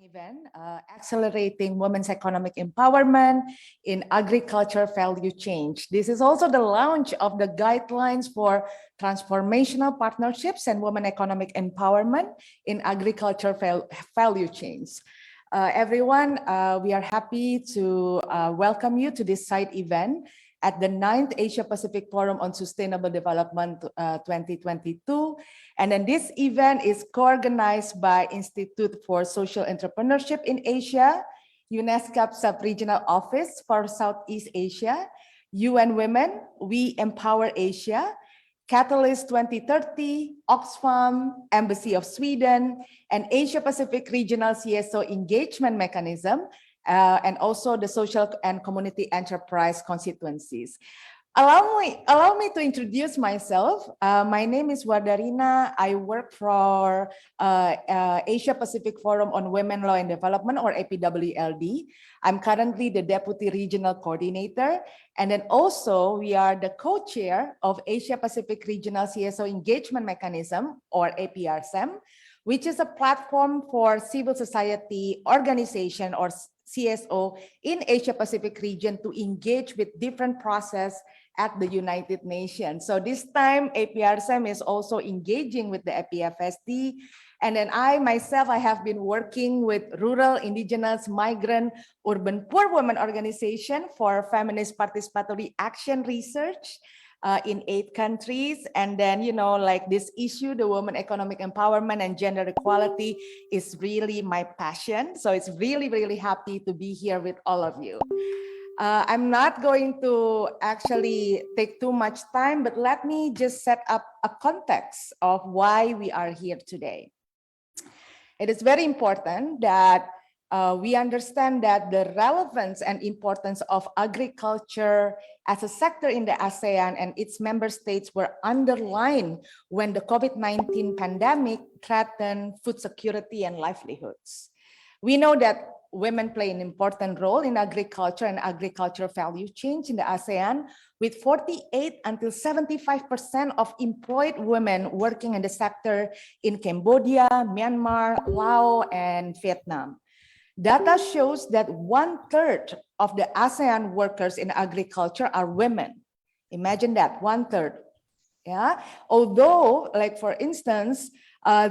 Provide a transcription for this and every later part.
event, accelerating women's economic empowerment in agriculture value change. This is also the launch of the guidelines for transformational partnerships and women economic empowerment in agriculture value change. Everyone, we are happy to welcome you to this side event at the 9th Asia Pacific Forum on Sustainable Development 2022. And then this event is co-organized by Institute for Social Entrepreneurship in Asia, UNESCAP Subregional Office for Southeast Asia, UN Women, WeEmpowerAsia, Catalyst 2030, Oxfam, Embassy of Sweden, and Asia Pacific Regional CSO Engagement Mechanism, and also the social and community enterprise constituencies. Allow me to introduce myself. My name is Wardarina. I work for Asia Pacific Forum on Women, Law and Development, or APWLD. I'm currently the Deputy Regional Coordinator. And then also we are the co-chair of Asia Pacific Regional CSO Engagement Mechanism, or APRSEM, which is a platform for civil society organization, or CSO, in Asia Pacific region to engage with different process at the United Nations. So this time APRSEM is also engaging with the APFSD. And then I have been working with rural, indigenous, migrant, urban poor women organization for feminist participatory action research in 8 countries. And then, like this issue, the women economic empowerment and gender equality is really my passion. So it's really happy to be here with all of you. I'm not going to actually take too much time, but let me just set up a context of why we are here today. It is very important that we understand that the relevance and importance of agriculture as a sector in the ASEAN and its member states were underlined when the COVID-19 pandemic threatened food security and livelihoods. We know that women play an important role in agriculture and agriculture value change in the ASEAN, with 48 until 75% of employed women working in the sector in Cambodia, Myanmar, Laos, and Vietnam. Data shows that 1/3 of the ASEAN workers in agriculture are women. Imagine that, 1/3. Yeah. Although, like for instance,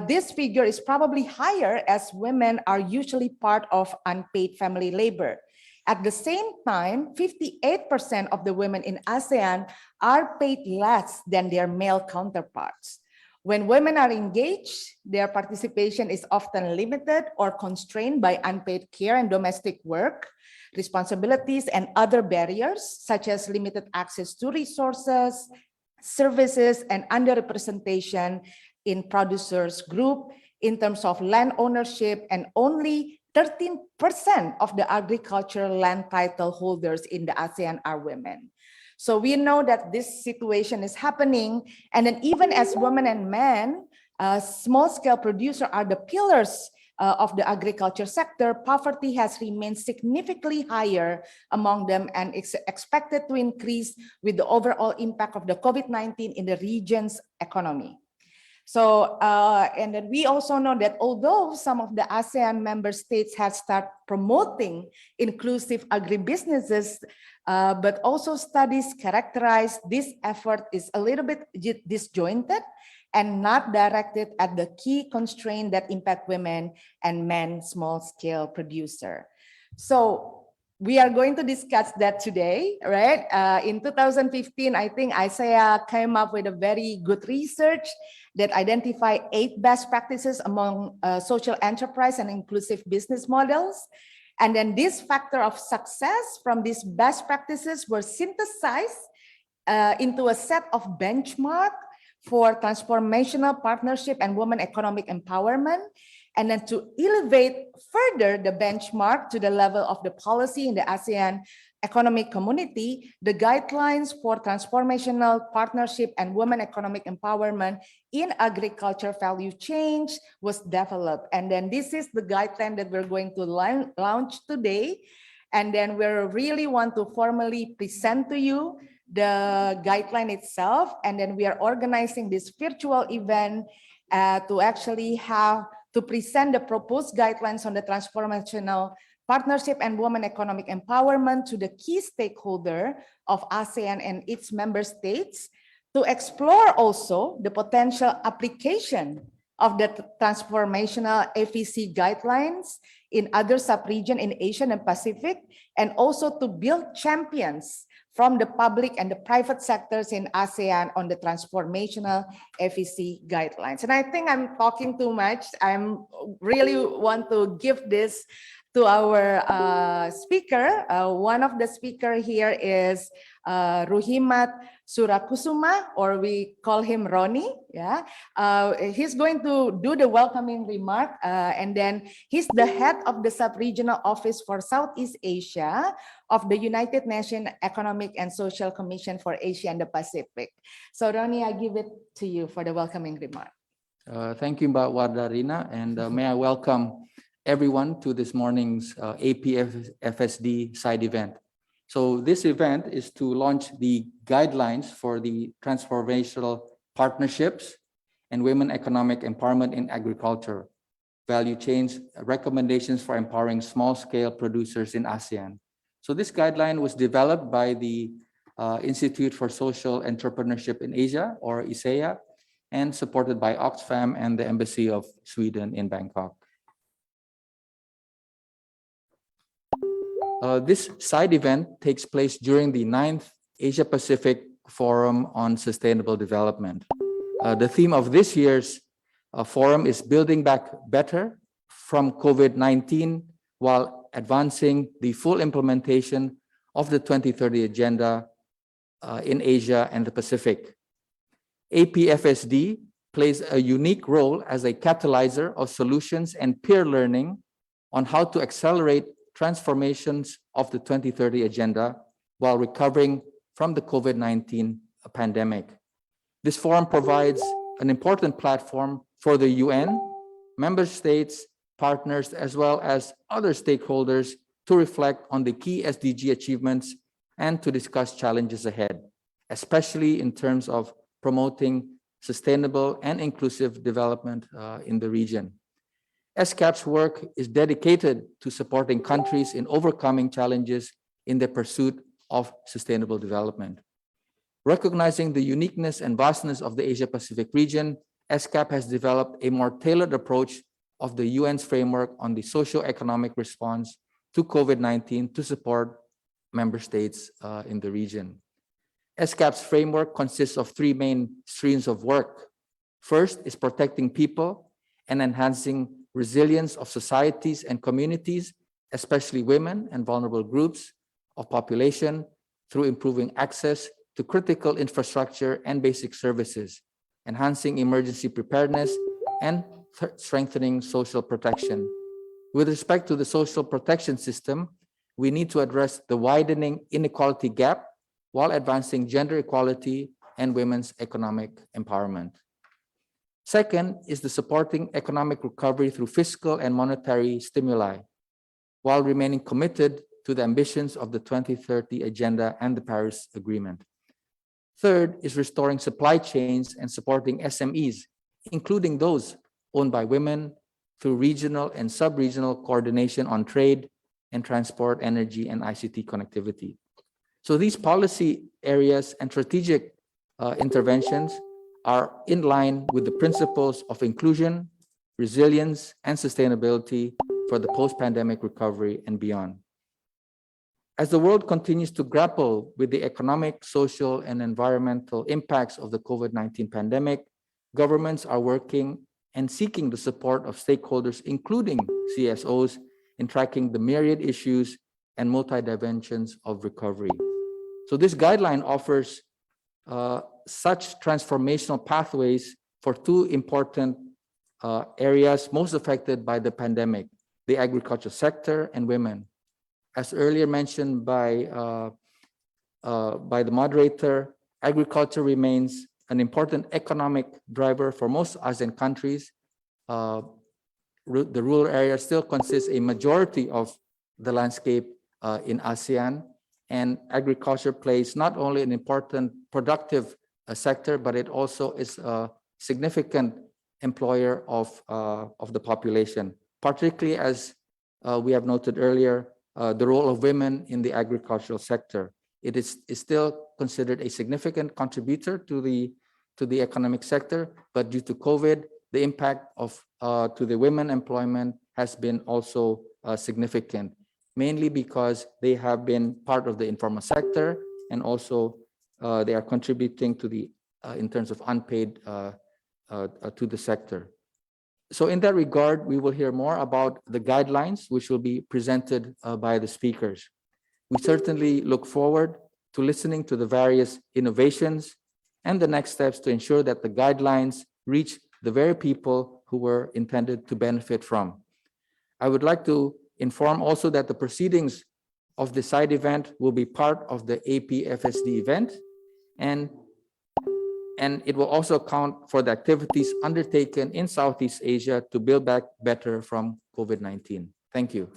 this figure is probably higher as women are usually part of unpaid family labor. At the same time, 58% of the women in ASEAN are paid less than their male counterparts. When women are engaged, their participation is often limited or constrained by unpaid care and domestic work, responsibilities, and other barriers, such as limited access to resources, services, and underrepresentation in producers group in terms of land ownership, and only 13% of the agricultural land title holders in the ASEAN are women. So we know that this situation is happening, and then even as women and men, small-scale producers are the pillars of the agriculture sector, poverty has remained significantly higher among them and is expected to increase with the overall impact of the COVID-19 in the region's economy. So, and then we also know that although some of the ASEAN member states have started promoting inclusive agribusinesses, but also studies characterize this effort is a little bit disjointed and not directed at the key constraint that impact women and men small-scale producer. So we are going to discuss that today, right? In 2015, I think ISEA came up with a very good research that identify 8 best practices among social enterprise and inclusive business models. And then this factor of success from these best practices were synthesized into a set of benchmark for transformational partnership and women economic empowerment. And then to elevate further the benchmark to the level of the policy in the ASEAN economic community, the guidelines for transformational partnership and women economic empowerment in agriculture value change was developed. And then this is the guideline that we're going to launch today. And then we really want to formally present to you the guideline itself. And then we are organizing this virtual event to actually have to present the proposed guidelines on the transformational partnership and women economic empowerment to the key stakeholder of ASEAN and its member states, to explore also the potential application of the transformational FEC guidelines in other sub-regions in Asia and Pacific, and also to build champions from the public and the private sectors in ASEAN on the transformational FEC guidelines. And I think I'm talking too much. I'm really want to give this to our speaker. One of the speaker here is Ruhimat Surakusuma, or we call him Ronnie. Yeah, he's going to do the welcoming remark, and then he's the head of the Subregional Office for Southeast Asia of the United Nations Economic and Social Commission for Asia and the Pacific. So Ronnie, I give it to you for the welcoming remark. Thank you, Mbak Wardarina, and may I welcome everyone to this morning's APFSD side event. So this event is to launch the guidelines for the transformational partnerships and women economic empowerment in agriculture, value chains, recommendations for empowering small-scale producers in ASEAN. So this guideline was developed by the Institute for Social Entrepreneurship in Asia, or ISEA, and supported by Oxfam and the Embassy of Sweden in Bangkok. This side event takes place during the 9th Asia-Pacific Forum on Sustainable Development. The theme of this year's forum is Building Back Better from COVID-19 while advancing the full implementation of the 2030 Agenda in Asia and the Pacific. APFSD plays a unique role as a catalyzer of solutions and peer learning on how to accelerate transformations of the 2030 Agenda while recovering from the COVID-19 pandemic. This forum provides an important platform for the UN, member states, partners, as well as other stakeholders to reflect on the key SDG achievements and to discuss challenges ahead, especially in terms of promoting sustainable and inclusive development in the region. ESCAP's work is dedicated to supporting countries in overcoming challenges in their pursuit of sustainable development. Recognizing the uniqueness and vastness of the Asia-Pacific region, ESCAP has developed a more tailored approach of the UN's framework on the socio-economic response to COVID-19 to support member states in the region. ESCAP's framework consists of three main streams of work. First is protecting people and enhancing resilience of societies and communities, especially women and vulnerable groups of population, through improving access to critical infrastructure and basic services, enhancing emergency preparedness, and strengthening social protection. With respect to the social protection system, we need to address the widening inequality gap while advancing gender equality and women's economic empowerment. Second is the supporting economic recovery through fiscal and monetary stimuli, while remaining committed to the ambitions of the 2030 Agenda and the Paris Agreement. Third is restoring supply chains and supporting SMEs, including those owned by women, through regional and sub-regional coordination on trade and transport, energy, and ICT connectivity. So these policy areas and strategic interventions are in line with the principles of inclusion, resilience, and sustainability for the post-pandemic recovery and beyond. As the world continues to grapple with the economic, social, and environmental impacts of the COVID-19 pandemic, governments are working and seeking the support of stakeholders, including CSOs, in tracking the myriad issues and multi-dimensions of recovery. So this guideline offers such transformational pathways for two important areas most affected by the pandemic, the agriculture sector and women. As earlier mentioned by the moderator, agriculture remains an important economic driver for most ASEAN countries. The rural area still consists a majority of the landscape in ASEAN, and agriculture plays not only an important productive sector, but it also is a significant employer of the population, particularly as we have noted earlier, the role of women in the agricultural sector. It is still considered a significant contributor to the economic sector, but due to COVID, the impact of to the women employment has been also significant, mainly because they have been part of the informal sector, and also they are contributing to the in terms of unpaid to the sector. So in that regard, we will hear more about the guidelines, which will be presented by the speakers. We certainly look forward to listening to the various innovations and the next steps to ensure that the guidelines reach the very people who were intended to benefit from. I would like to inform also that the proceedings of the side event will be part of the APFSD event, and it will also account for the activities undertaken in Southeast Asia to build back better from COVID-19. Thank you.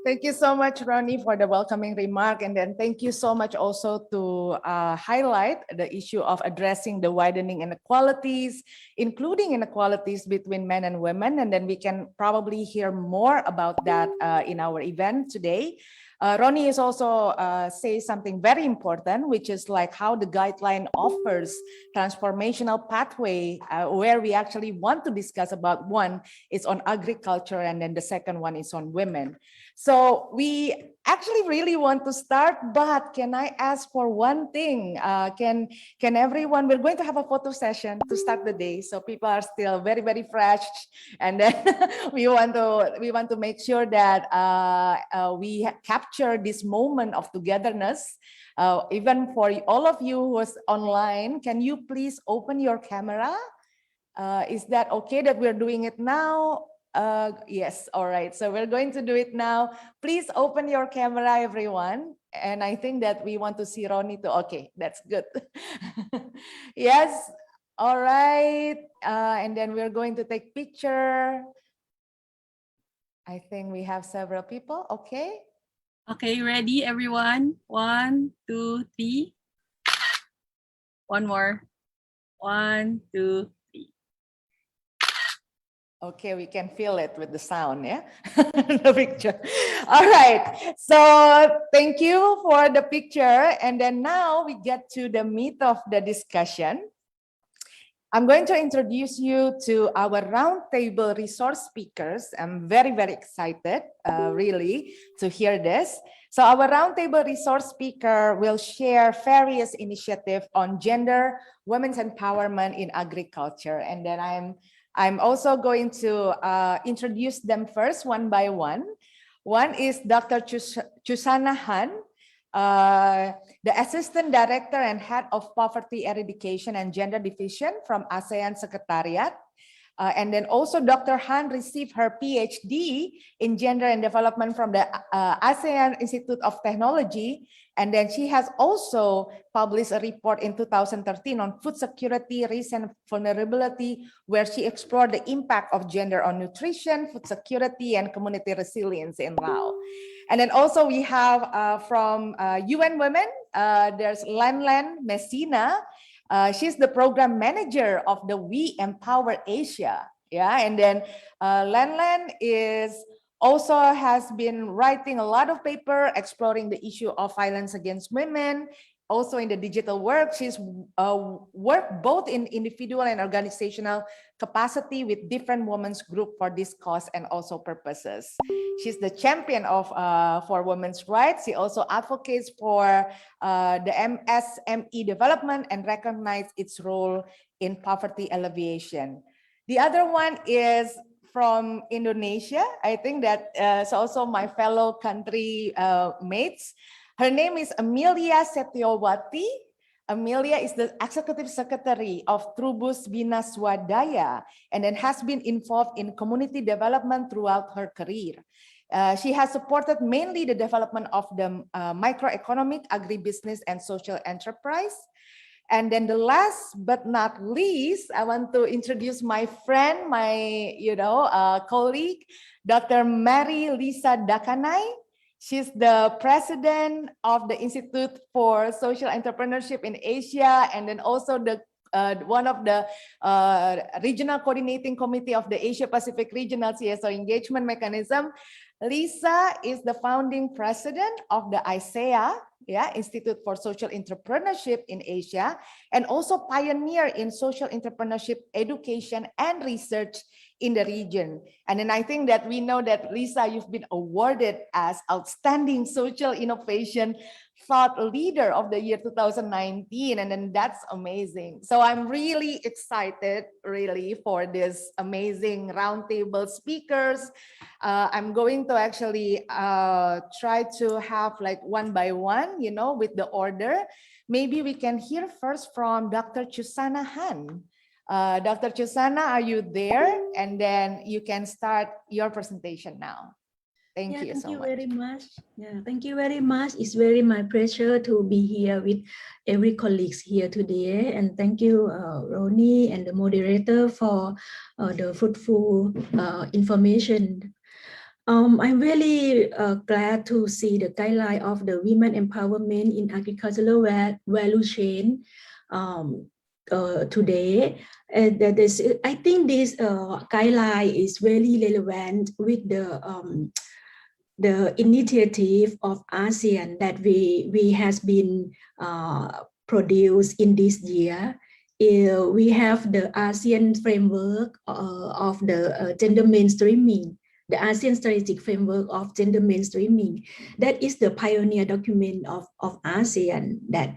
Thank you so much, Ronnie, for the welcoming remark. And then thank you so much also to highlight the issue of addressing the widening inequalities, including inequalities between men and women. And then we can probably hear more about that in our event today. Ronnie is also say something very important, which is like how the guideline offers transformational pathway, where we actually want to discuss about. One is on agriculture, and then the second one is on women. So we actually really want to start, but can I ask for one thing? Can everyone, we're going to have a photo session to start the day, so people are still very, very fresh, and then we want to make sure that we capture this moment of togetherness. Even for all of you who's online, can you please open your camera? Is that okay that we're doing it now? Yes, all right. So we're going to do it now. Please open your camera, everyone. And I think that we want to see Ronnie too. Okay, that's good. Yes, all right. And then we're going to take picture. I think we have several people. Okay. Okay, ready, everyone? 1, 2, 3. One more. 1, 2, 3. Okay, we can feel it with the sound, yeah? The picture. All right, so thank you for the picture. And then now we get to the meat of the discussion. I'm going to introduce you to our roundtable resource speakers. I'm very, very excited, really, to hear this. So our roundtable resource speaker will share various initiatives on gender, women's empowerment in agriculture. And then I'm also going to introduce them first, one by one. One is Dr. Chusana Han, the Assistant Director and Head of Poverty Eradication and Gender Division from ASEAN Secretariat. And then also Dr. Han received her PhD in Gender and Development from the ASEAN Institute of Technology. And then she has also published a report in 2013 on food security, risk and vulnerability, where she explored the impact of gender on nutrition, food security, and community resilience in Laos. And then also we have from UN Women, there's Landon Messina. She's the program manager of the WeEmpowerAsia. Yeah, and then Landon also has been writing a lot of paper exploring the issue of violence against women. Also in the digital work, she's worked both in individual and organizational capacity with different women's group for this cause and also purposes. She's the champion of for women's rights. She also advocates for the MSME development and recognizes its role in poverty alleviation. The other one is from Indonesia. I think that is also my fellow country mates. Her name is Amelia Setiawati. Amelia is the Executive Secretary of Trubus Bina Swadaya and then has been involved in community development throughout her career. She has supported mainly the development of the microeconomic, agribusiness, and social enterprise. And then the last but not least, I want to introduce my friend, my colleague, Dr. Mary Lisa Dakanai. She's the president of the Institute for Social Entrepreneurship in Asia, and then also the one of the regional coordinating committee of the Asia Pacific Regional CSO Engagement Mechanism. Lisa is the founding president of the ISEA, Institute for Social Entrepreneurship in Asia, and also pioneer in social entrepreneurship education and research in the region. And then I think that we know that, Lisa, you've been awarded as Outstanding Social Innovation Thought Leader of the year 2019, and then that's amazing. So I'm really excited, really, for this amazing roundtable speakers. I'm going to actually try to have like one by one, you know, with the order. Maybe we can hear first from Dr. Chusana Han. Dr. Chusana, are you there? And then you can start your presentation now. Thank you so much. Very much. Yeah, thank you very much. It's very my pleasure to be here with every colleagues here today. And thank you, Ronnie and the moderator for the fruitful information. I'm really glad to see the guideline of the women empowerment in agricultural value chain today. And I think this guideline is very relevant with the initiative of ASEAN that we has been produced in this year. We have the ASEAN framework of the gender mainstreaming, the ASEAN strategic framework of gender mainstreaming. That is the pioneer document of ASEAN that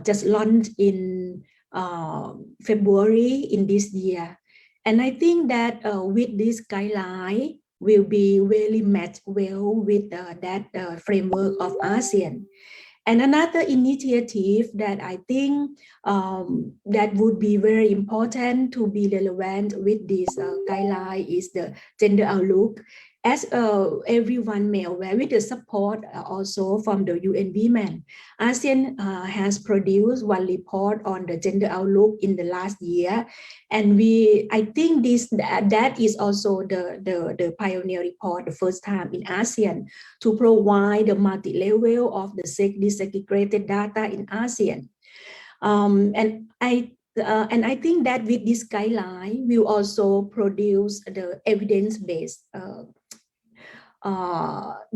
just launched in February in this year. And I think that with this guideline, will be really matched well with that framework of ASEAN. And another initiative that I think that would be very important to be relevant with this guideline is the gender outlook. As everyone may aware, with the support also from the UN Women, ASEAN has produced one report on the gender outlook in the last year, and I think that is also the pioneer report, the first time in ASEAN to provide the multi-level of the disaggregated data in ASEAN, and I think that with this guideline, we will also produce the evidence-based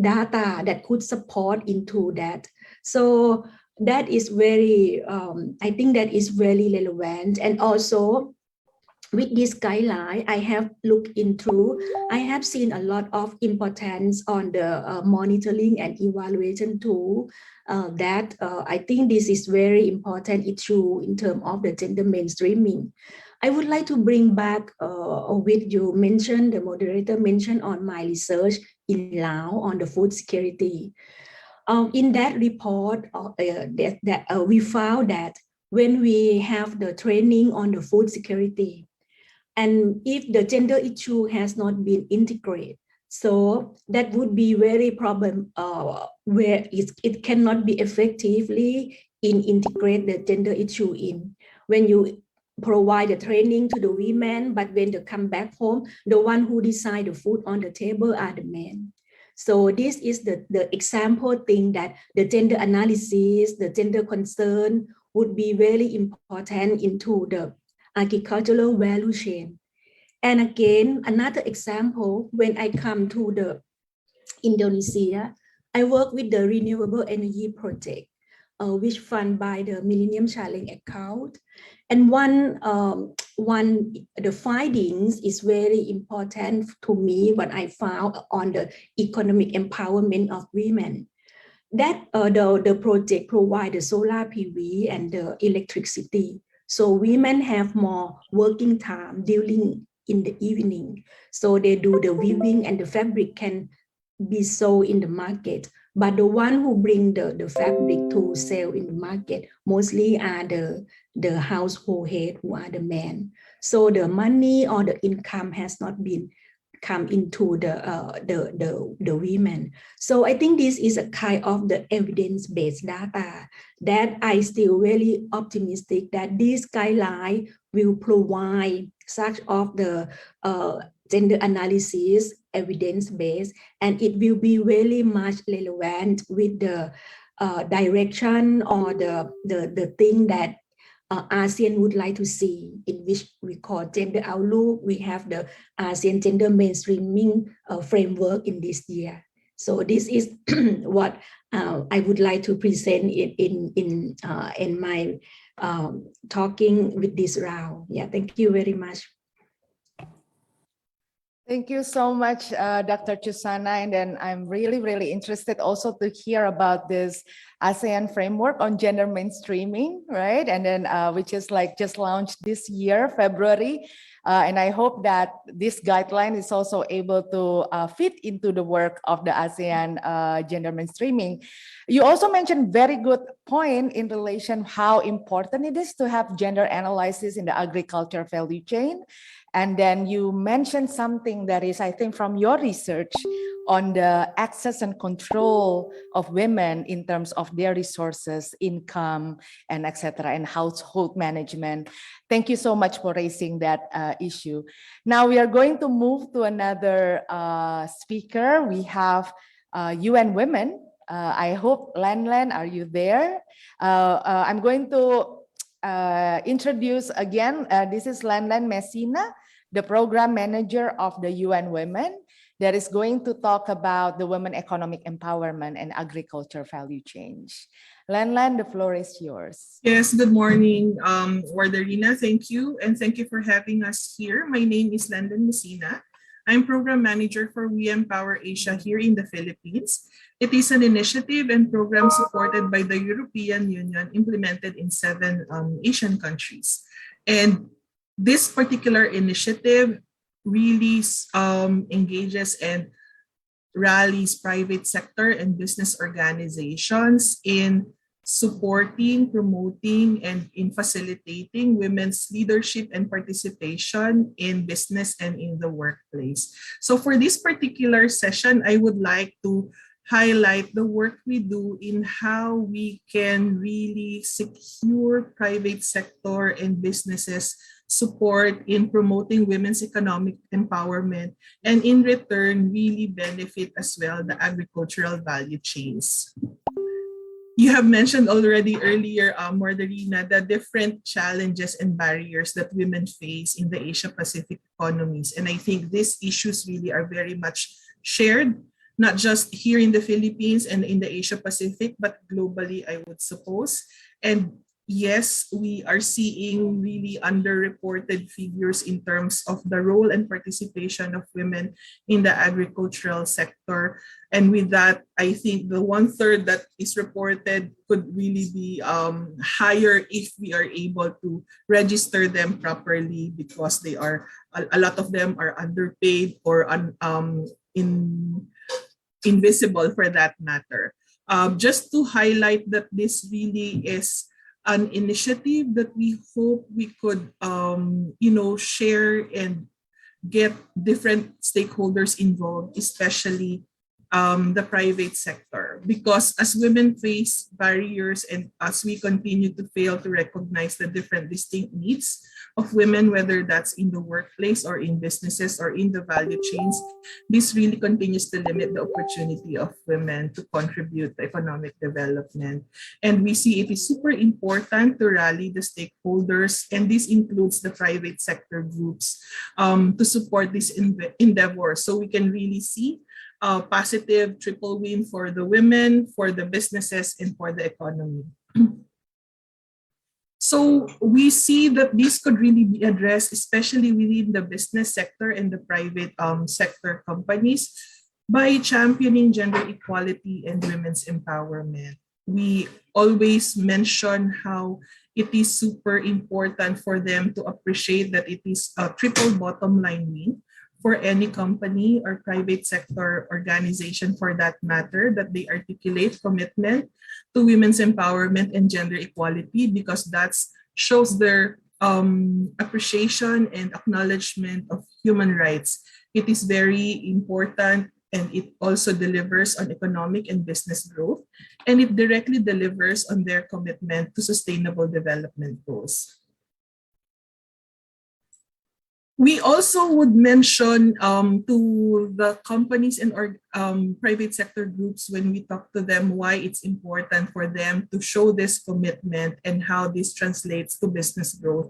data that could support into that. So that is very, I think that is very relevant. And also with this guideline, I have looked into, I have seen a lot of importance on the monitoring and evaluation tool that I think this is very important issue in terms of the gender mainstreaming. I would like to bring back with you mentioned, the moderator mentioned on my research in Laos on the food security. In that report, we found that when we have the training on the food security, and if the gender issue has not been integrated, so that would be very problem where it cannot be effectively integrate the gender issue in. When you provide the training to the women, but when they come back home, the one who decide the food on the table are the men. So this is the example thing that the gender analysis, the gender concern would be very important into the agricultural value chain. And again, another example, when I come to the Indonesia, I work with the renewable energy project, which funded by the Millennium Challenge account. And the findings is very important to me, what I found on the economic empowerment of women. That the project provide the solar PV and the electricity. So women have more working time during in the evening. So they do the weaving and the fabric can be sold in the market. But the one who bring the fabric to sell in the market mostly are the household head, who are the men. So the money or the income has not been come into the women. So I think this is a kind of the evidence-based data that I still really optimistic that this guideline will provide such of the gender analysis, evidence-based, and it will be really much relevant with the direction or the thing that ASEAN would like to see, in which we call gender outlook. We have the ASEAN gender mainstreaming framework in this year. So this is what I would like to present in my talking with this round. Yeah, thank you very much. Thank you so much, Dr. Chusana. And then I'm really interested also to hear about this ASEAN framework on gender mainstreaming, right? And then which is like just launched this year, February. And I hope that this guideline is also able to fit into the work of the ASEAN gender mainstreaming. You also mentioned very good point in relation how important it is to have gender analysis in the agriculture value chain. And then you mentioned something that is, I think, from your research on the access and control of women in terms of their resources, income, and etc., and household management. Thank you so much for raising that issue. Now we are going to move to another speaker. We have UN Women. I hope, Landon, are you there? I'm going to introduce again, this is Landon Messina, the program manager of the UN Women, that is going to talk about the women economic empowerment and agriculture value change. Landon, the floor is yours. Yes, good morning, Wardarina. Thank you. And thank you for having us here. My name is Landon Messina. I'm program manager for WeEmpowerAsia here in the Philippines. It is an initiative and program supported by the European Union, implemented in 7 Asian countries. And this particular initiative really engages and rallies private sector and business organizations in supporting, promoting, and in facilitating women's leadership and participation in business and in the workplace. So for this particular session, I would like to highlight the work we do in how we can really secure private sector and businesses support in promoting women's economic empowerment, and in return really benefit as well the agricultural value chains. You have mentioned already earlier, Mardarina, the different challenges and barriers that women face in the Asia-Pacific economies. And I think these issues really are very much shared, not just here in the Philippines and in the Asia-Pacific, but globally, I would suppose. And yes, we are seeing really underreported figures in terms of the role and participation of women in the agricultural sector. And with that, I think the 1/3 that is reported could really be higher if we are able to register them properly, because they are, a lot of them are underpaid or invisible for that matter. Just to highlight that this really is an initiative that we hope we could, share and get different stakeholders involved, especially the private sector, because as women face barriers and as we continue to fail to recognize the different distinct needs of women, whether that's in the workplace or in businesses or in the value chains, this really continues to limit the opportunity of women to contribute to economic development. And we see it is super important to rally the stakeholders, and this includes the private sector groups, to support this endeavor, so we can really see a positive triple win for the women, for the businesses, and for the economy. So we see that this could really be addressed, especially within the business sector and the private sector companies, by championing gender equality and women's empowerment. We always mention how it is super important for them to appreciate that it is a triple bottom line win for any company or private sector organization, for that matter, that they articulate commitment to women's empowerment and gender equality, because that shows their appreciation and acknowledgement of human rights. It is very important, and it also delivers on economic and business growth, and it directly delivers on their commitment to sustainable development goals. We also would mention to the companies and private sector groups when we talk to them why it's important for them to show this commitment and how this translates to business growth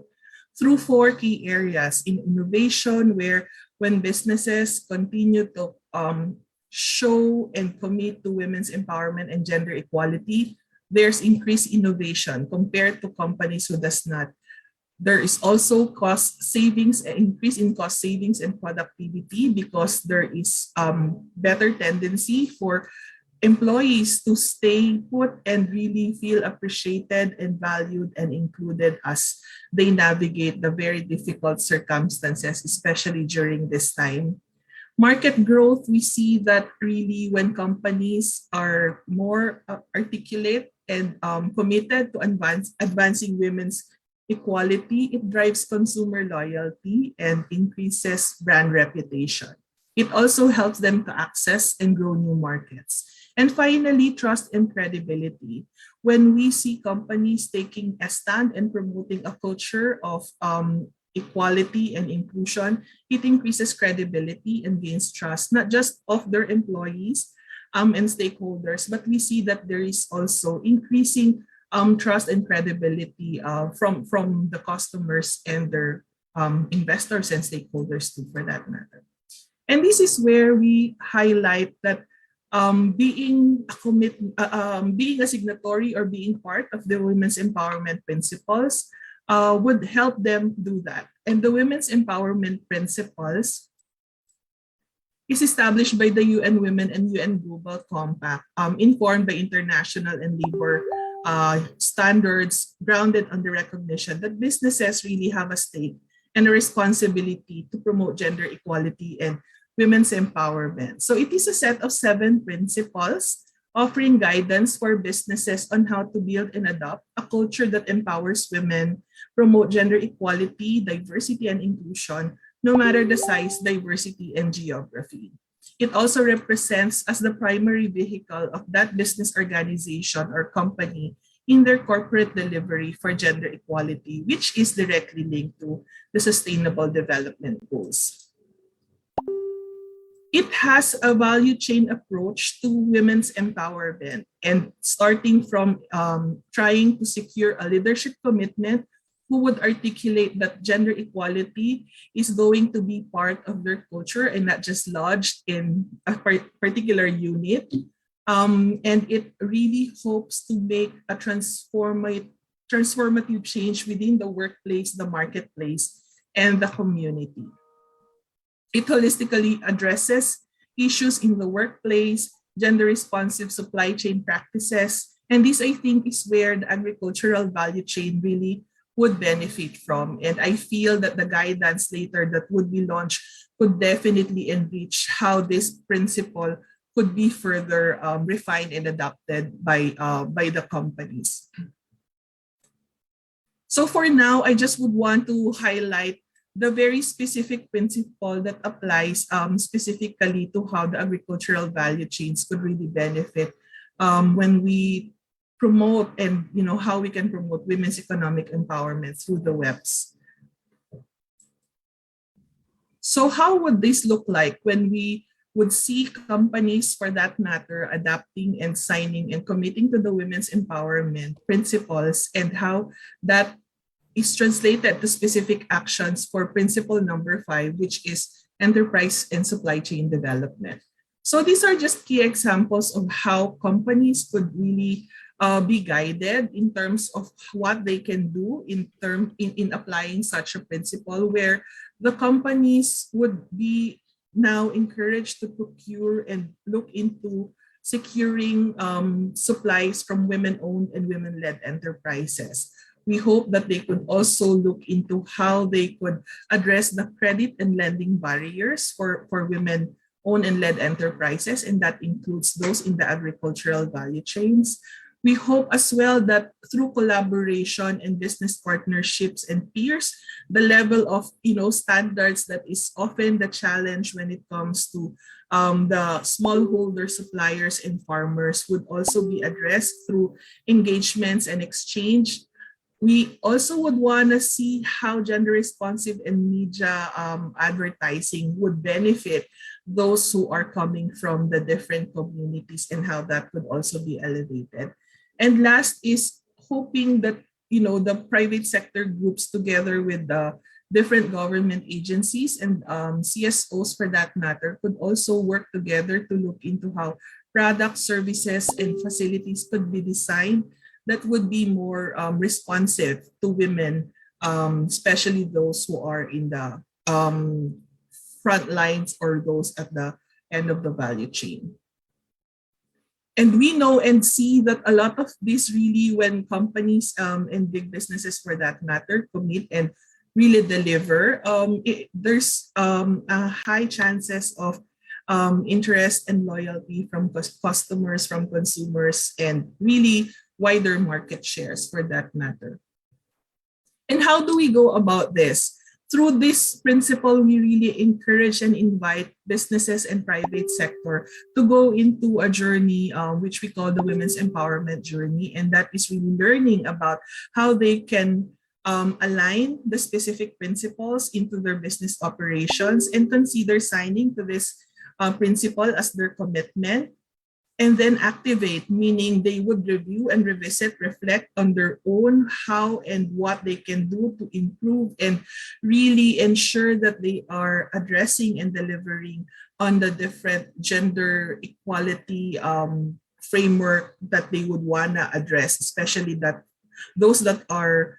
through 4 key areas in innovation, where when businesses continue to show and commit to women's empowerment and gender equality, there's increased innovation compared to companies who does not. There is also cost savings, an increase in cost savings and productivity because there is better tendency for employees to stay put and really feel appreciated and valued and included as they navigate the very difficult circumstances, especially during this time. Market growth, we see that really when companies are more articulate and committed to advancing women's equality, it drives consumer loyalty and increases brand reputation. It also helps them to access and grow new markets. And finally, trust and credibility. When we see companies taking a stand and promoting a culture of equality and inclusion, it increases credibility and gains trust, not just of their employees and stakeholders, but we see that there is also increasing trust and credibility from the customers and their investors and stakeholders too, for that matter. And this is where we highlight that being a signatory or being part of the women's empowerment principles would help them do that. And the women's empowerment principles is established by the UN Women and UN Global Compact, informed by international and labor standards, grounded on the recognition that businesses really have a stake and a responsibility to promote gender equality and women's empowerment. So it is a set of 7 principles offering guidance for businesses on how to build and adopt a culture that empowers women, promote gender equality, diversity, and inclusion, no matter the size, diversity, and geography. It also represents as the primary vehicle of that business organization or company in their corporate delivery for gender equality, which is directly linked to the Sustainable Development Goals. It has a value chain approach to women's empowerment, and starting from trying to secure a leadership commitment who would articulate that gender equality is going to be part of their culture and not just lodged in a particular unit. And it really hopes to make a transformative change within the workplace, the marketplace, and the community. It holistically addresses issues in the workplace, gender-responsive supply chain practices, and this, I think, is where the agricultural value chain really would benefit from. And I feel that the guidance later that would be launched could definitely enrich how this principle could be further refined and adopted by the companies. So for now, I just would want to highlight the very specific principle that applies specifically to how the agricultural value chains could really benefit when we promote and how we can promote women's economic empowerment through the WEPs. So how would this look like when we would see companies, for that matter, adapting and signing and committing to the women's empowerment principles, and how that is translated to specific actions for principle number 5, which is enterprise and supply chain development. So these are just key examples of how companies could really be guided in terms of what they can do in applying such a principle, where the companies would be now encouraged to procure and look into securing supplies from women-owned and women-led enterprises. We hope that they could also look into how they could address the credit and lending barriers for women-owned and led enterprises, and that includes those in the agricultural value chains. We hope as well that through collaboration and business partnerships and peers, the level of standards that is often the challenge when it comes to the smallholder suppliers and farmers would also be addressed through engagements and exchange We also would want to see how gender responsive and media advertising would benefit those who are coming from the different communities and how that could also be elevated. And last is hoping that, you know, the private sector groups together with the different government agencies and CSOs for that matter could also work together to look into how products, services, and facilities could be designed that would be more responsive to women, especially those who are in the front lines or those at the end of the value chain. And we know and see that a lot of this really, when companies and big businesses for that matter commit and really deliver, there's a high chances of interest and loyalty from customers, from consumers, and really wider market shares for that matter. And how do we go about this? Through this principle, we really encourage and invite businesses and private sector to go into a journey which we call the Women's Empowerment Journey. And that is really learning about how they can align the specific principles into their business operations and consider signing to this principle as their commitment, and then activate, meaning they would review and revisit, reflect on their own how and what they can do to improve and really ensure that they are addressing and delivering on the different gender equality framework that they would want to address, especially that those that are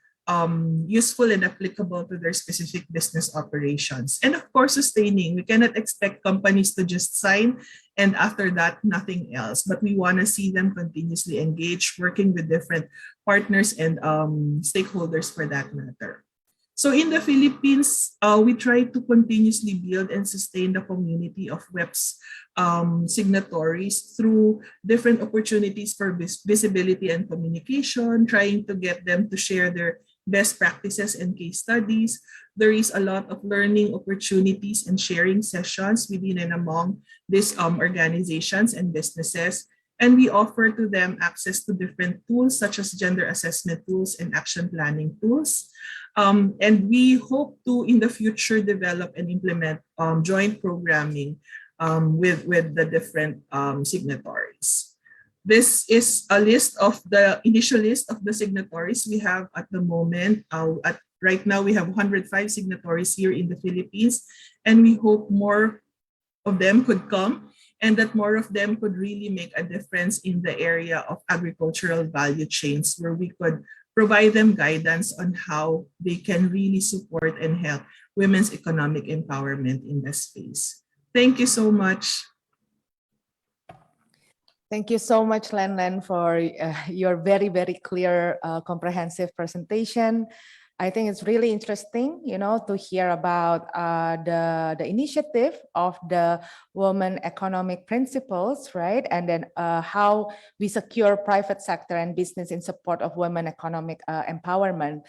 useful and applicable to their specific business operations. And of course, sustaining. We cannot expect companies to just sign and after that, nothing else. But we want to see them continuously engaged, working with different partners and stakeholders for that matter. So in the Philippines, we try to continuously build and sustain the community of WEP's signatories through different opportunities for visibility and communication, trying to get them to share their best practices and case studies. There is a lot of learning opportunities and sharing sessions within and among these organizations and businesses. And we offer to them access to different tools such as gender assessment tools and action planning tools. And we hope to, in the future, develop and implement joint programming with the different signatories. This is a list of the initial list of the signatories we have at the moment. Right now, we have 105 signatories here in the Philippines, and we hope more of them could come and that more of them could really make a difference in the area of agricultural value chains, where we could provide them guidance on how they can really support and help women's economic empowerment in this space. Thank you so much. Thank you so much, Landon, for your very, very clear, comprehensive presentation. I think it's really interesting, you know, to hear about the initiative of the Women Economic Principles, right? And then how we secure private sector and business in support of women economic empowerment.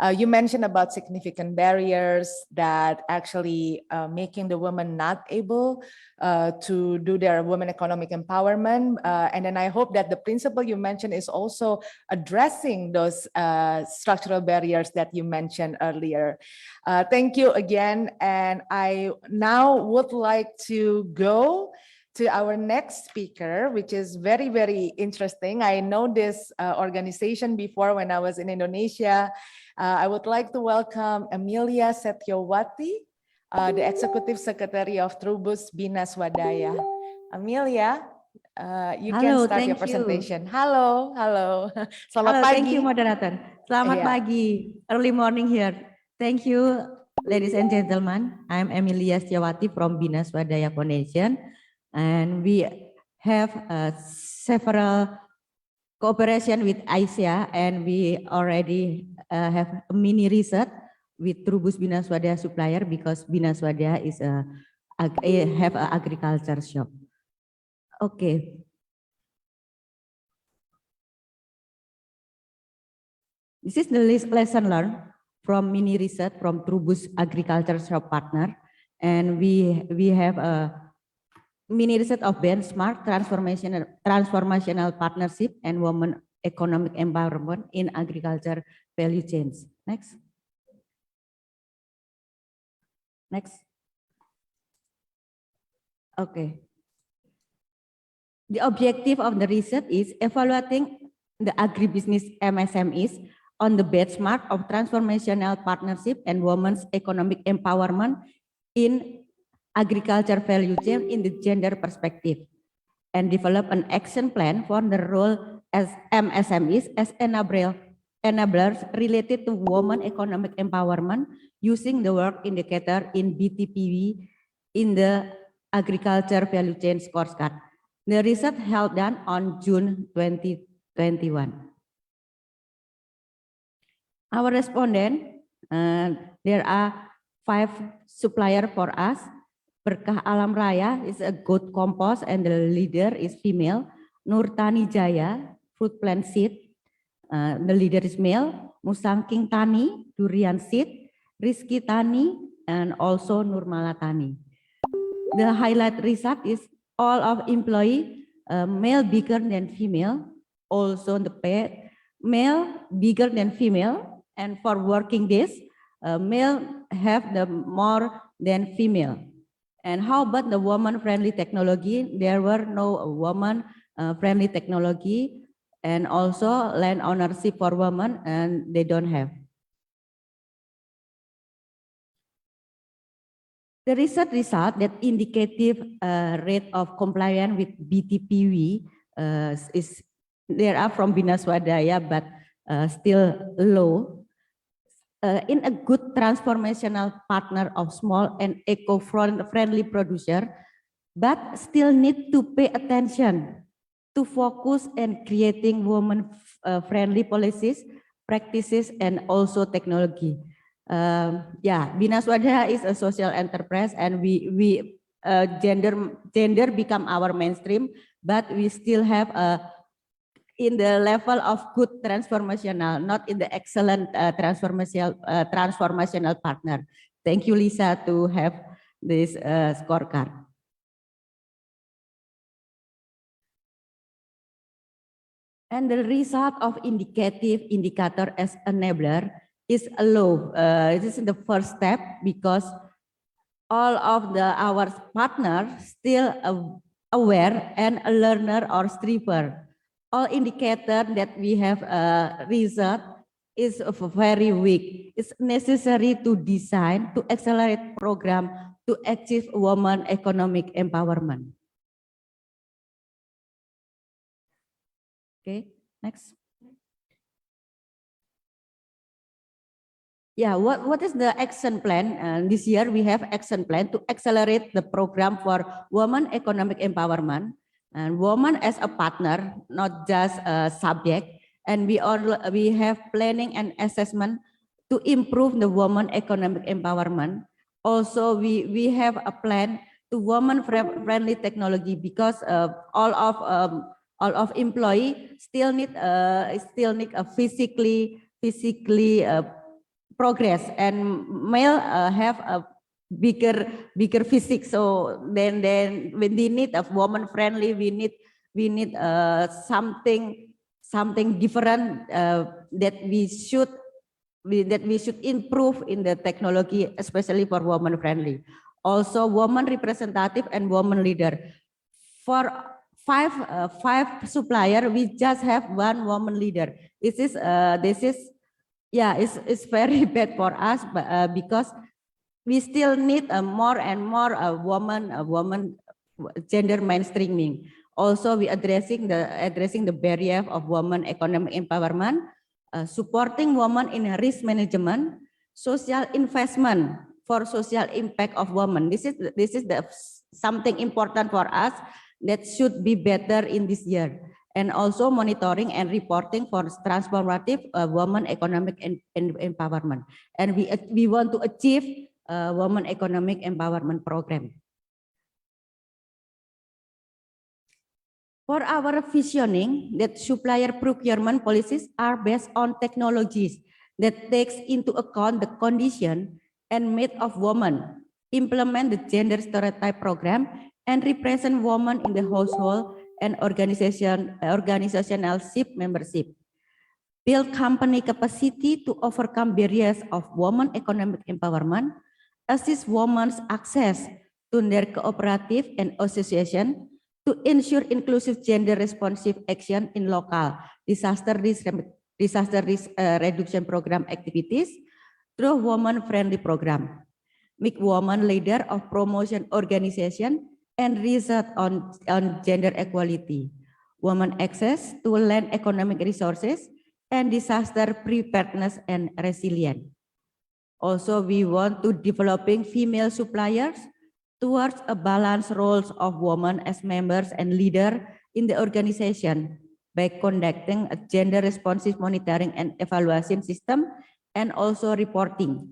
You mentioned about significant barriers that actually making the women not able to do their women economic empowerment. And then I hope that the principle you mentioned is also addressing those structural barriers that you mentioned earlier. Thank you again. And I now would like to go to our next speaker, which is very, very interesting. I know this organization before when I was in Indonesia. I would like to welcome Emilia Setyowati, the Executive Secretary of Trubus Bina Swadaya. Amelia, you can start your presentation. Hello, hello. Selamat pagi. Thank you, moderator. Selamat pagi. Early morning here. Thank you, ladies and gentlemen. I'm Emilia Setyowati from Bina Swadaya Foundation, and we have several cooperation with ISEA, and we already have a mini research with Trubus Bina Swadaya supplier, because Bina Swadaya is have an agriculture shop. Okay. This is the lesson learned from mini research from Trubus Agriculture Shop Partner, and we have a mini research of benchmark transformational partnership and women economic empowerment in agriculture value chains. Next. Next. Okay. The objective of the research is evaluating the agribusiness MSMEs on the benchmark of transformational partnership and women's economic empowerment in agriculture value chain in the gender perspective, and develop an action plan for the role as MSMEs as enablers related to women economic empowerment using the work indicator in BTPV in the agriculture value chain scorecard. The research held done on June 2021. Our respondent, there are 5 suppliers for us. Berkah Alam Raya is a goat compost and the leader is female. Nurtani Jaya, fruit plant seed, the leader is male. Musangking Tani, durian seed. Rizky Tani, and also Nurmala Tani. The highlight result is all of employee, male bigger than female, also the pay, male bigger than female, and for working days, male have the more than female. And how about the woman-friendly technology? There were no woman-friendly technology, and also land ownership for women, and they don't have. The research result that indicative rate of compliance with BTPV is, there are from Binaswadaya, but still low. In a good transformational partner of small and eco-friendly producer, but still need to pay attention to focus and creating woman-friendly policies, practices, and also technology. Binaswadaya is a social enterprise, and we gender become our mainstream, but we still have in the level of good transformational, not in the excellent transformational partner. Thank you, Lisa, to have this scorecard. And the result of indicative indicator as enabler is low. This is the first step because all of our partners still aware and a learner or striver. All indicator that we have result is very weak. It's necessary to design, to accelerate program to achieve women economic empowerment. Okay, next. Yeah, what is the action plan? This year we have action plan to accelerate the program for women economic empowerment and women as a partner, not just a subject. And we have planning and assessment to improve the women economic empowerment. Also, we have a plan to women friendly technology because all of employee still need a physically progress, and male have a bigger physique. So then when they need a woman friendly, we need something different that we should improve in the technology, especially for woman friendly. Also, woman representative and woman leader. For five supplier, we just have 1 woman leader. It's very bad for us, but because we still need more and more woman gender mainstreaming. Also, we addressing the barrier of women economic empowerment, supporting women in risk management, social investment for social impact of women. This is something important for us that should be better in this year. And also monitoring and reporting for transformative women economic empowerment. And we want to achieve women economic empowerment program. For our visioning, that supplier procurement policies are based on technologies that takes into account the condition and mate of women, implement the gender stereotype program, and represent women in the household and organizational membership. Build company capacity to overcome barriers of women economic empowerment, assist women's access to their cooperative and association to ensure inclusive gender responsive action in local disaster risk reduction program activities through woman-friendly program. Make women leader of promotion organization and research on gender equality. Women access to land economic resources and disaster preparedness and resilience. Also, we want to developing female suppliers towards a balanced roles of women as members and leader in the organization by conducting a gender responsive monitoring and evaluation system and also reporting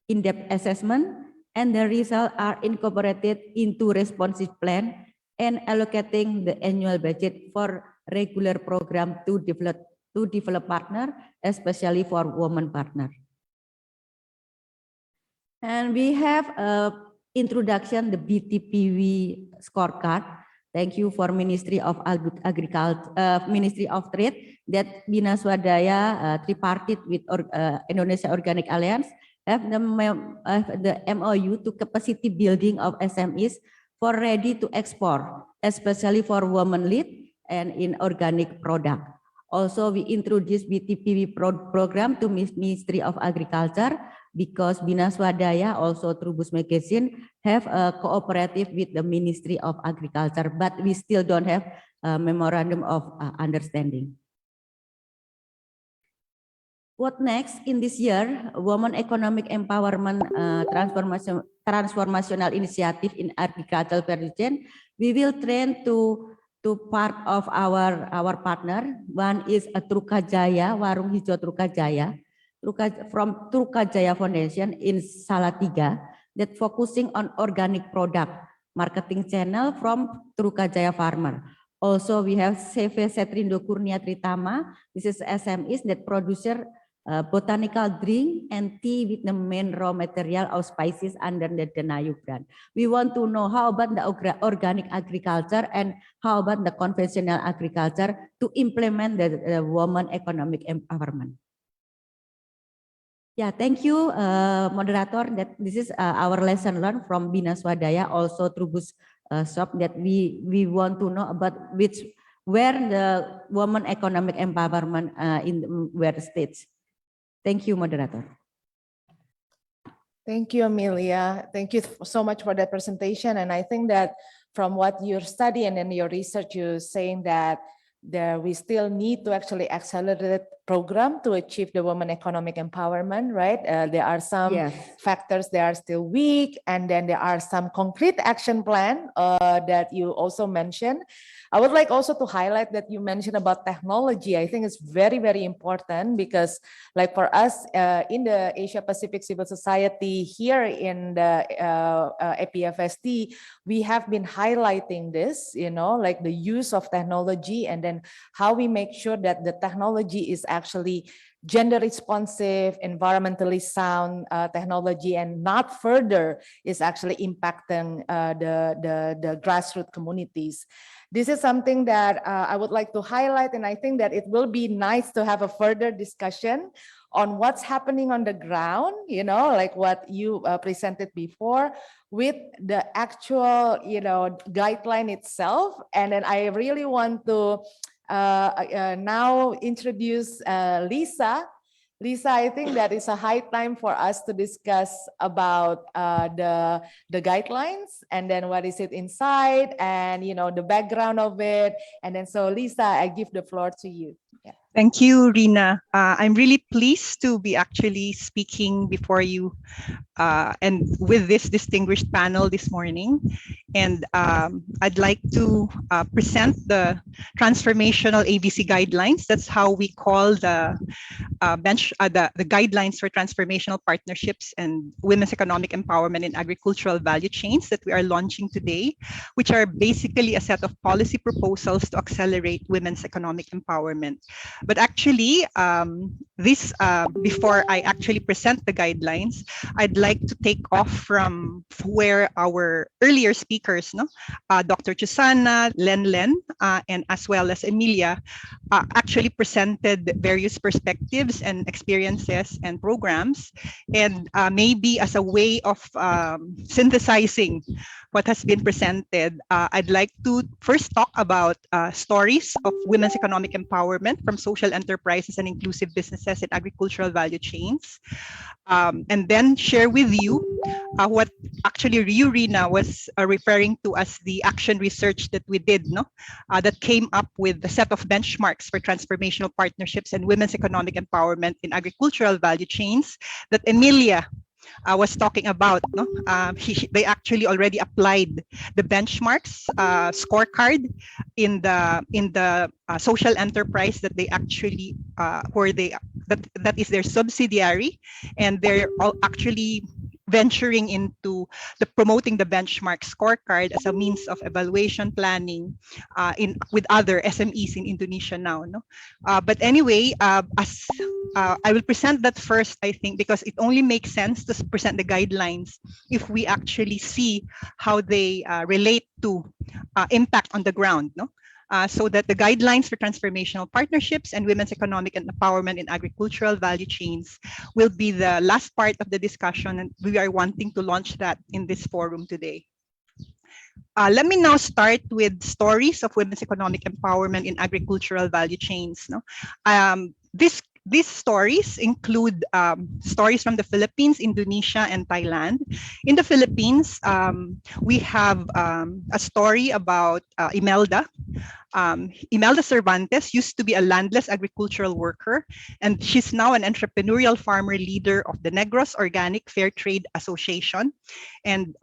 in-depth assessment, and the results are incorporated into responsive plan and allocating the annual budget for regular program to develop partner, especially for women partner. And we have introduction the BTPV scorecard. Thank you for Ministry of Agriculture, Ministry of Trade that Bina Swadaya tripartite with Indonesia Organic Alliance have the MOU to capacity building of SMEs for ready to export, especially for women lead and in organic product. Also, we introduced BTPV program to Ministry of Agriculture because Bina Swadaya also through Bus Magazine have a cooperative with the Ministry of Agriculture, but we still don't have a memorandum of understanding. What next in this year? Women Economic Empowerment Transformational Initiative in Agricultural Value Chain. We will train to part of our partner. One is a Trukajaya, Warung Hijau Trukajaya, from Trukajaya Foundation in Salatiga that focusing on organic product marketing channel from Trukajaya farmer. Also, we have CV Setrindo Kurnia Tritama. This is SMEs that producer botanical drink and tea with the main raw material of spices under the Denayu brand. We want to know how about the organic agriculture and how about the conventional agriculture to implement the woman economic empowerment. Yeah, thank you, moderator. That this is our lesson learned from Bina Swadaya, also through Bus Shop that we want to know about where the woman economic empowerment in where states. Thank you, moderator. Thank you, Amelia. Thank you so much for that presentation. And I think that from what you're studying and your research, you're saying that we still need to actually accelerate program to achieve the women economic empowerment, right? There are some factors that are still weak, and then there are some concrete action plan that you also mentioned. I would like also to highlight that you mentioned about technology. I think it's very, very important because like for us in the Asia Pacific Civil Society here in the APFST, we have been highlighting this, you know, like the use of technology and then how we make sure that the technology is actually gender responsive, environmentally sound technology, and not further is actually impacting the grassroots communities. This is something that I would like to highlight, and I think that it will be nice to have a further discussion on what's happening on the ground, you know, like what you presented before with the actual, you know, guideline itself. And then I really want to now introduce Lisa. Lisa, I think that is a high time for us to discuss about the guidelines and then what is it inside and, you know, the background of it. And then so Lisa, I give the floor to you. Yeah. Thank you, Rina. I'm really pleased to be actually speaking before you and with this distinguished panel this morning. And I'd like to present the Transformational ABC Guidelines. That's how we call the guidelines for transformational partnerships and women's economic empowerment in agricultural value chains that we are launching today, which are basically a set of policy proposals to accelerate women's economic empowerment. But actually, before I actually present the guidelines, I'd like to take off from where our earlier speakers, Dr. Chusana, Len, and as well as Emilia, actually presented various perspectives and experiences and programs. And maybe as a way of synthesizing what has been presented, I'd like to first talk about stories of women's economic empowerment from social enterprises and inclusive businesses in agricultural value chains. And then share with you what actually Riurina was referring to as the action research that we did, that came up with a set of benchmarks for transformational partnerships and women's economic empowerment in agricultural value chains that Emilia was talking about. They actually already applied the benchmarks scorecard in the social enterprise that they actually that is their subsidiary, and they're all actually venturing into promoting the benchmark scorecard as a means of evaluation planning with other SMEs in Indonesia now. But anyway, as I will present that first, I think, because it only makes sense to present the guidelines if we actually see how they relate to impact on the ground. So that the guidelines for transformational partnerships and women's economic empowerment in agricultural value chains will be the last part of the discussion, and we are wanting to launch that in this forum today. Let me now start with stories of women's economic empowerment in agricultural value chains. These stories include stories from the Philippines, Indonesia, and Thailand. In the Philippines, we have a story about Imelda. Imelda Cervantes used to be a landless agricultural worker, and she's now an entrepreneurial farmer leader of the Negros Organic Fair Trade Association. And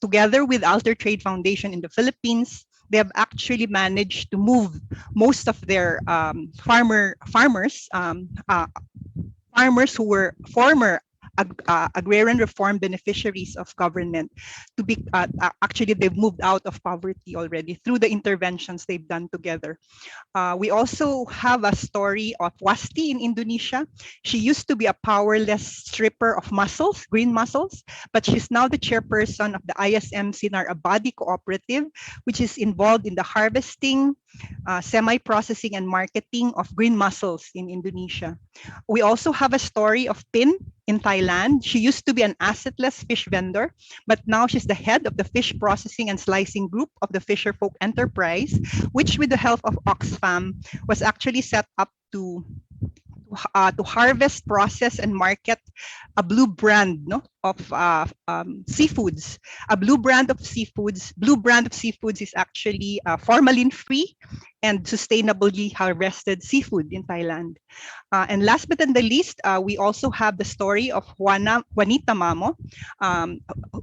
together with Alter Trade Foundation in the Philippines, they have actually managed to move most of their farmers who were former agrarian reform beneficiaries of government to be actually they've moved out of poverty already through the interventions they've done together. We also have a story of Wasti in Indonesia. She used to be a powerless stripper of mussels, green mussels, but she's now the chairperson of the ISM Sinar Abadi Cooperative, which is involved in the harvesting, semi-processing, and marketing of green mussels in Indonesia. We also have a story of Pin in Thailand. She used to be an assetless fish vendor, but now she's the head of the fish processing and slicing group of the Fisherfolk Enterprise, which with the help of Oxfam was actually set up to harvest, process, and market a blue brand of seafoods. A blue brand of seafoods. Blue brand of seafoods is actually formalin-free and sustainably harvested seafood in Thailand. And last but not the least, we also have the story of Juanita Mamo,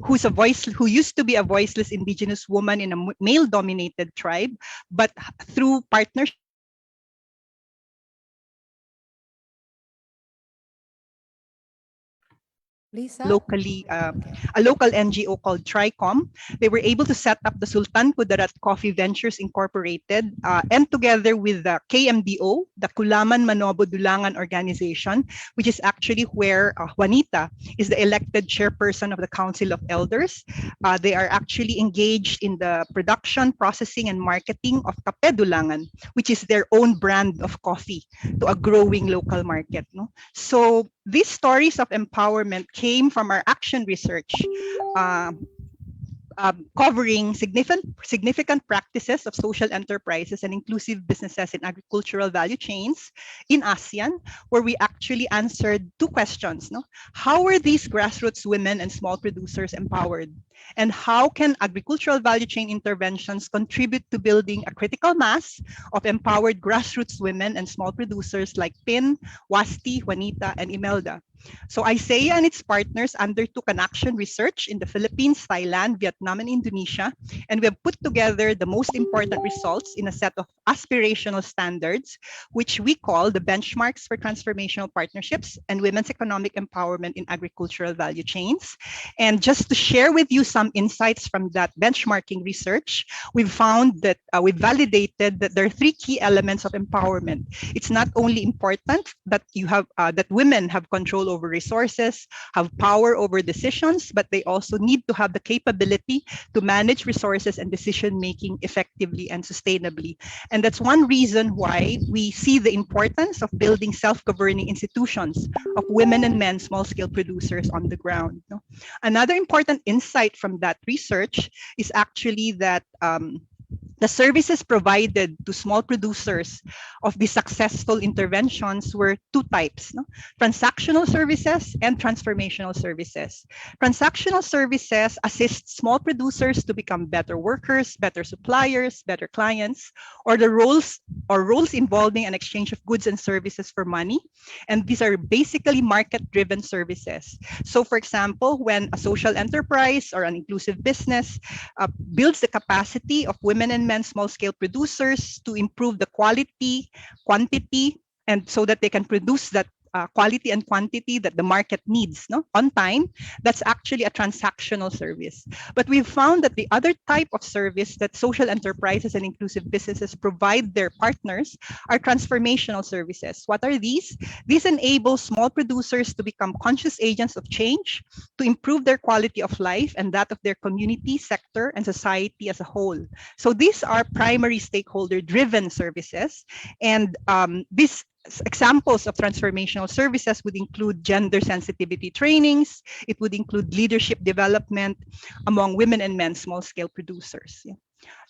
who used to be a voiceless indigenous woman in a male-dominated tribe, but through partnership locally, a local NGO called TRICOM. They were able to set up the Sultan Kudarat Coffee Ventures Incorporated, and together with the KMDO, the Kulaman Manobo Dulangan Organization, which is actually where Juanita is the elected chairperson of the Council of Elders. They are actually engaged in the production, processing, and marketing of Kape Dulangan, which is their own brand of coffee to a growing local market. So these stories of empowerment came from our action research, covering significant practices of social enterprises and inclusive businesses in agricultural value chains in ASEAN, where we actually answered two questions. How are these grassroots women and small producers empowered? And how can agricultural value chain interventions contribute to building a critical mass of empowered grassroots women and small producers like Pin, Wasti, Juanita, and Imelda? So ISEA and its partners undertook an action research in the Philippines, Thailand, Vietnam, and Indonesia, and we have put together the most important results in a set of aspirational standards, which we call the benchmarks for transformational partnerships and women's economic empowerment in agricultural value chains. And just to share with you some insights from that benchmarking research, we've found that we've validated that there are 3 key elements of empowerment. It's not only important that you have that women have control over resources, have power over decisions, but they also need to have the capability to manage resources and decision making effectively and sustainably. And that's one reason why we see the importance of building self-governing institutions of women and men small-scale producers on the ground. Another important insight from that research is actually that the services provided to small producers of the successful interventions were 2 types, transactional services and transformational services. Transactional services assist small producers to become better workers, better suppliers, better clients, or the roles involving an exchange of goods and services for money. And these are basically market-driven services. So for example, when a social enterprise or an inclusive business builds the capacity of women and men small-scale producers to improve the quality, quantity, and so that they can produce that quality and quantity that the market needs on time, that's actually a transactional service. But we've found that the other type of service that social enterprises and inclusive businesses provide their partners are transformational services. What are these? These enable small producers to become conscious agents of change, to improve their quality of life and that of their community, sector, and society as a whole. So these are primary stakeholder-driven services, and these examples of transformational services would include gender sensitivity trainings. It would include leadership development among women and men small-scale producers.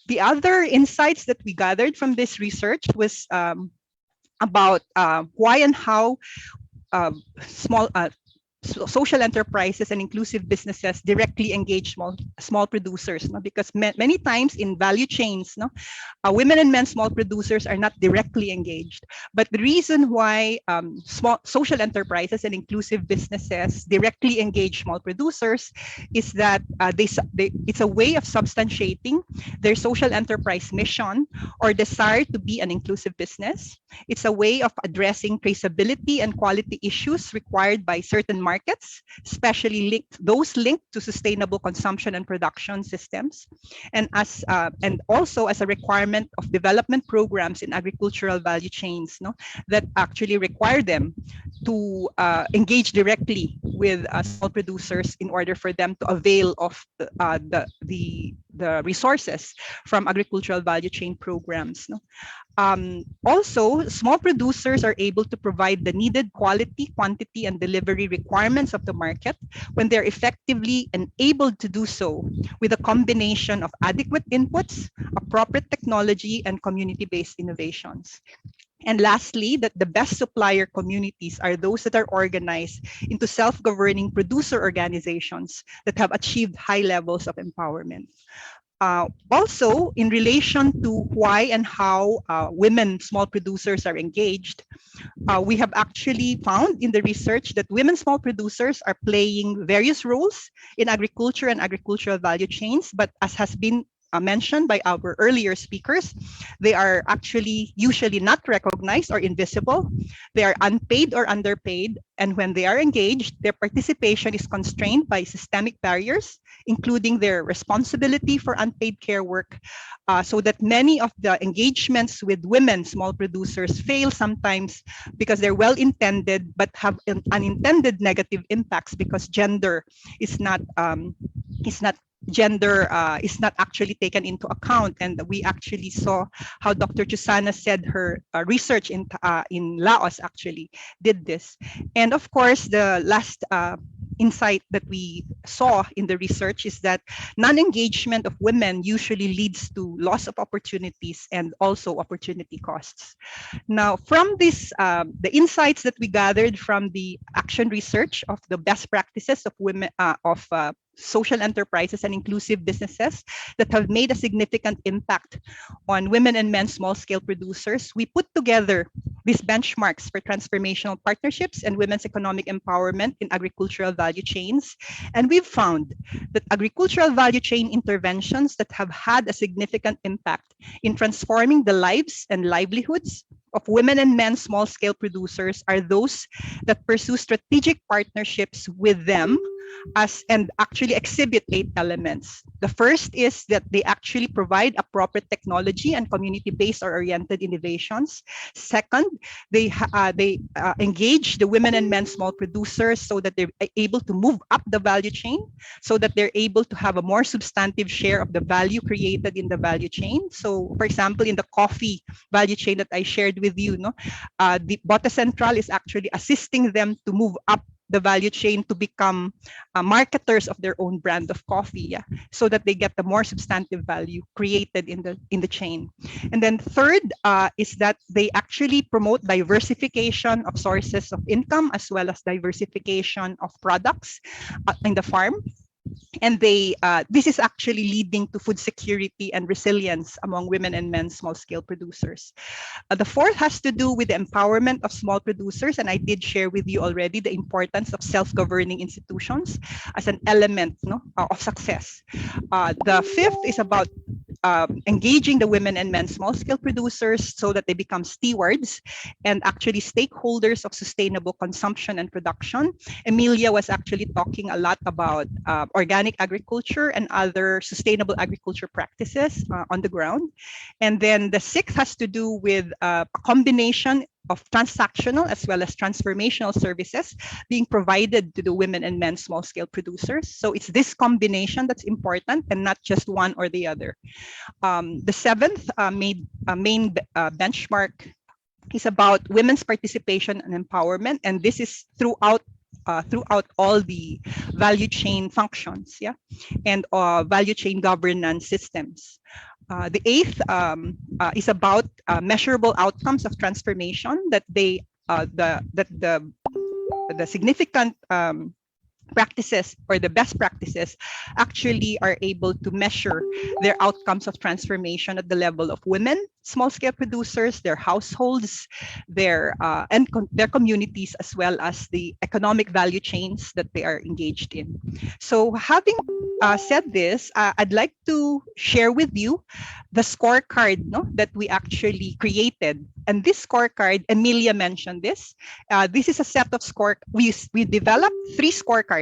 The other insights that we gathered from this research was about why and how social enterprises and inclusive businesses directly engage small producers, because many times in value chains, women and men small producers are not directly engaged. But the reason why small social enterprises and inclusive businesses directly engage small producers is that it's a way of substantiating their social enterprise mission or desire to be an inclusive business. It's a way of addressing traceability and quality issues required by certain markets, especially those linked to sustainable consumption and production systems, and also as a requirement of development programs in agricultural value chains, that actually require them to engage directly with small producers in order for them to avail of the resources from agricultural value chain programs. Also, small producers are able to provide the needed quality, quantity, and delivery requirements of the market when they're effectively enabled to do so with a combination of adequate inputs, appropriate technology, and community-based innovations. And lastly, that the best supplier communities are those that are organized into self-governing producer organizations that have achieved high levels of empowerment. Also, in relation to why and how women small producers are engaged, we have actually found in the research that women small producers are playing various roles in agriculture and agricultural value chains, but as has been mentioned by our earlier speakers, they are actually usually not recognized or invisible. They are unpaid or underpaid, and when they are engaged, their participation is constrained by systemic barriers, including their responsibility for unpaid care work, so that many of the engagements with women small producers fail sometimes because they're well-intended but have unintended negative impacts because gender is not actually taken into account. And we actually saw how Dr. Chusana said her research in Laos actually did this. And of course, the last insight that we saw in the research is that non-engagement of women usually leads to loss of opportunities and also opportunity costs. Now, from this, the insights that we gathered from the action research of the best practices of women social enterprises and inclusive businesses that have made a significant impact on women and men small-scale producers, we put together these benchmarks for transformational partnerships and women's economic empowerment in agricultural value chains. And we've found that agricultural value chain interventions that have had a significant impact in transforming the lives and livelihoods of women and men small-scale producers are those that pursue strategic partnerships with them and actually exhibit 8 elements. The first is that they actually provide appropriate technology and community-based or oriented innovations. Second, they engage the women and men small producers so that they're able to move up the value chain, so that they're able to have a more substantive share of the value created in the value chain. So, for example, in the coffee value chain that I shared with you, the Bota Central is actually assisting them to move up the value chain to become marketers of their own brand of coffee, so that they get the more substantive value created in the chain. And then third is that they actually promote diversification of sources of income as well as diversification of products in the farm. And this is actually leading to food security and resilience among women and men small-scale producers. The fourth has to do with the empowerment of small producers, and I did share with you already the importance of self-governing institutions as an element of success. The fifth is about engaging the women and men small-scale producers so that they become stewards and actually stakeholders of sustainable consumption and production. Emilia was actually talking a lot about organic agriculture and other sustainable agriculture practices on the ground. And then the sixth has to do with a combination of transactional as well as transformational services being provided to the women and men small-scale producers. So it's this combination that's important and not just one or the other. The seventh main benchmark is about women's participation and empowerment, and this is throughout all the value chain functions, and value chain governance systems. The eighth is about measurable outcomes of transformation, that the significant practices or the best practices actually are able to measure their outcomes of transformation at the level of women, small-scale producers, their households, their communities, as well as the economic value chains that they are engaged in. So having said this, I'd like to share with you the scorecard that we actually created. And this scorecard, Emilia mentioned this. This is a set of we developed 3 scorecards.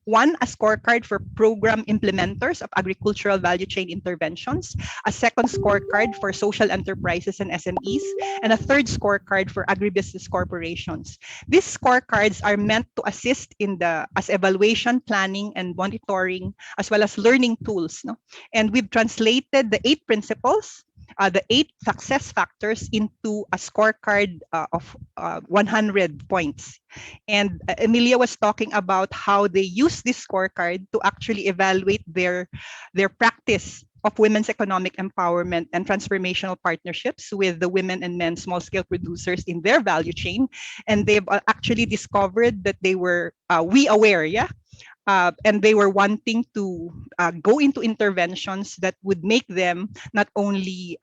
One, a scorecard for program implementers of agricultural value chain interventions, a second scorecard for social enterprises and SMEs, and a third scorecard for agribusiness corporations. These scorecards are meant to assist as evaluation, planning, and monitoring, as well as learning tools. And we've translated the 8 principles, the 8 success factors, into a scorecard of 100 points. And Emilia was talking about how they use this scorecard to actually evaluate their practice of women's economic empowerment and transformational partnerships with the women and men small-scale producers in their value chain. And they've actually discovered that they were WEE aware, and they were wanting to go into interventions that would make them not only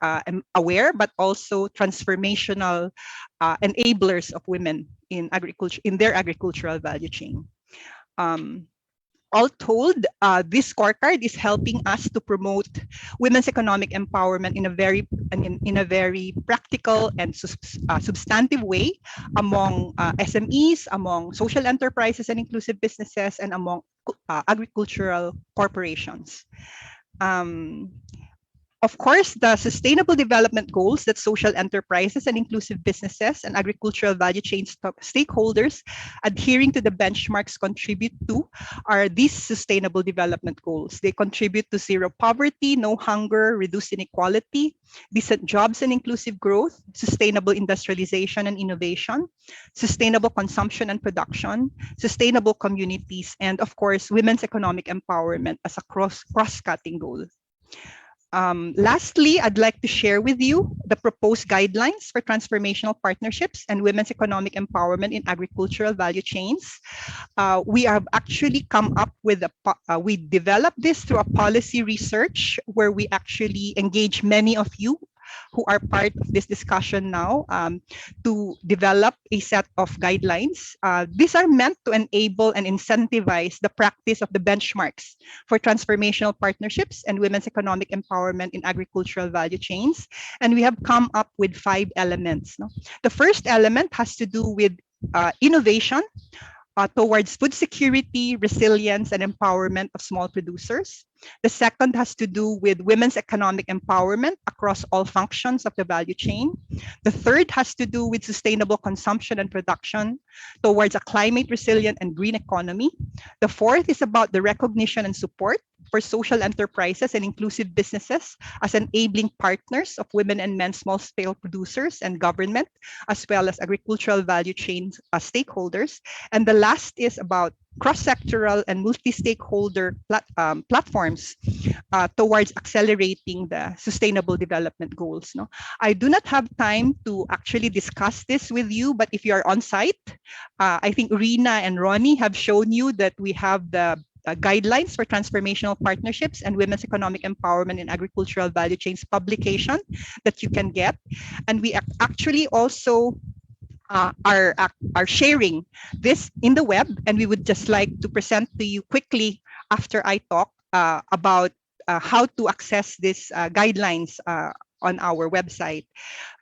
aware, but also transformational enablers of women in agriculture, in their agricultural value chain. All told, this scorecard is helping us to promote women's economic empowerment in a very practical and substantive way among SMEs, among social enterprises and inclusive businesses, and among agricultural corporations. Of course, the sustainable development goals that social enterprises and inclusive businesses and agricultural value chain stakeholders adhering to the benchmarks contribute to are these sustainable development goals. They contribute to zero poverty, no hunger, reduced inequality, decent jobs and inclusive growth, sustainable industrialization and innovation, sustainable consumption and production, sustainable communities, and of course, women's economic empowerment as a cross-cutting goal. Lastly, I'd like to share with you the proposed guidelines for transformational partnerships and women's economic empowerment in agricultural value chains. We have actually come up with we developed this through a policy research where we actually engage many of you who are part of this discussion now to develop a set of guidelines. These are meant to enable and incentivize the practice of the benchmarks for transformational partnerships and women's economic empowerment in agricultural value chains. And we have come up with 5 elements. The first element has to do with innovation, towards food security, resilience, and empowerment of small producers. The second has to do with women's economic empowerment across all functions of the value chain. The third has to do with sustainable consumption and production towards a climate resilient and green economy. The fourth is about the recognition and support for social enterprises and inclusive businesses as enabling partners of women and men small-scale producers and government, as well as agricultural value chain stakeholders. And the last is about cross-sectoral and multi-stakeholder platforms towards accelerating the sustainable development goals. No? I do not have time to actually discuss this with you, but if you are on site, I think Rina and Ronnie have shown you that we have the guidelines for transformational partnerships and women's economic empowerment in agricultural value chains publication that you can get. And we actually also are sharing this in the web, and we would just like to present to you quickly after I talk about how to access these guidelines on our website.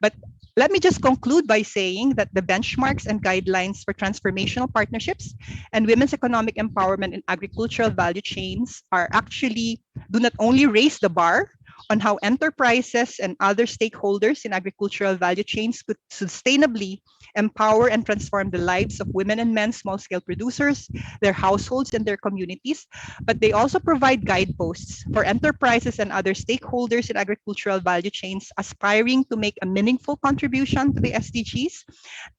But let me just conclude by saying that the benchmarks and guidelines for transformational partnerships and women's economic empowerment in agricultural value chains are actually do not only raise the bar on how enterprises and other stakeholders in agricultural value chains could sustainably empower and transform the lives of women and men small-scale producers, their households, and their communities, but they also provide guideposts for enterprises and other stakeholders in agricultural value chains aspiring to make a meaningful contribution to the SDGs,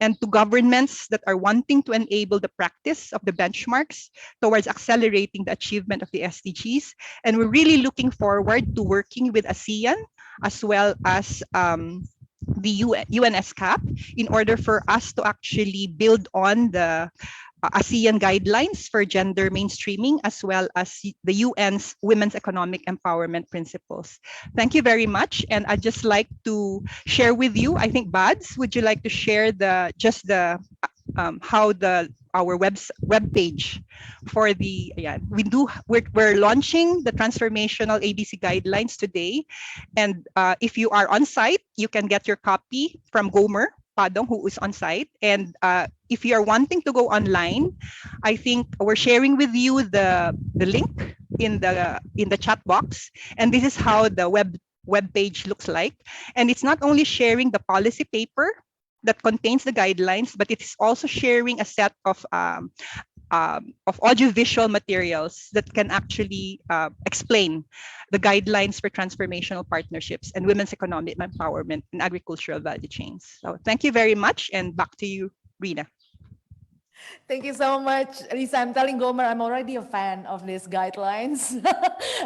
and to governments that are wanting to enable the practice of the benchmarks towards accelerating the achievement of the SDGs. And we're really looking forward to working with ASEAN as well as the UNESCAP in order for us to actually build on the ASEAN guidelines for gender mainstreaming as well as the UN's Women's Economic Empowerment Principles. Thank you very much. And I'd just like to share with you, I think Bads, would you like to share how our web page for the we're launching the transformational ABC guidelines today, and if you are on site, you can get your copy from Gomer Padong, who is on site. And if you are wanting to go online, I think we're sharing with you the link in the chat box, and this is how the web page looks like. And it's not only sharing the policy paper that contains the guidelines, but it is also sharing a set of audiovisual materials that can actually explain the guidelines for transformational partnerships and women's economic empowerment in agricultural value chains. So thank you very much, and back to you, Rina. Thank you so much, Lisa. I'm telling Gomer, I'm already a fan of these guidelines.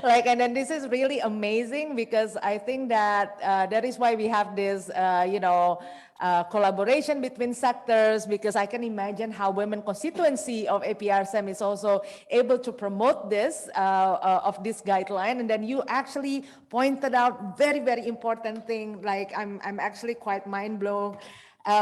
And then this is really amazing because I think that that is why we have this, collaboration between sectors, because I can imagine how Women Constituency of APRSM is also able to promote this, of this guideline. And then you actually pointed out very, very important thing, like I'm actually quite mind blown.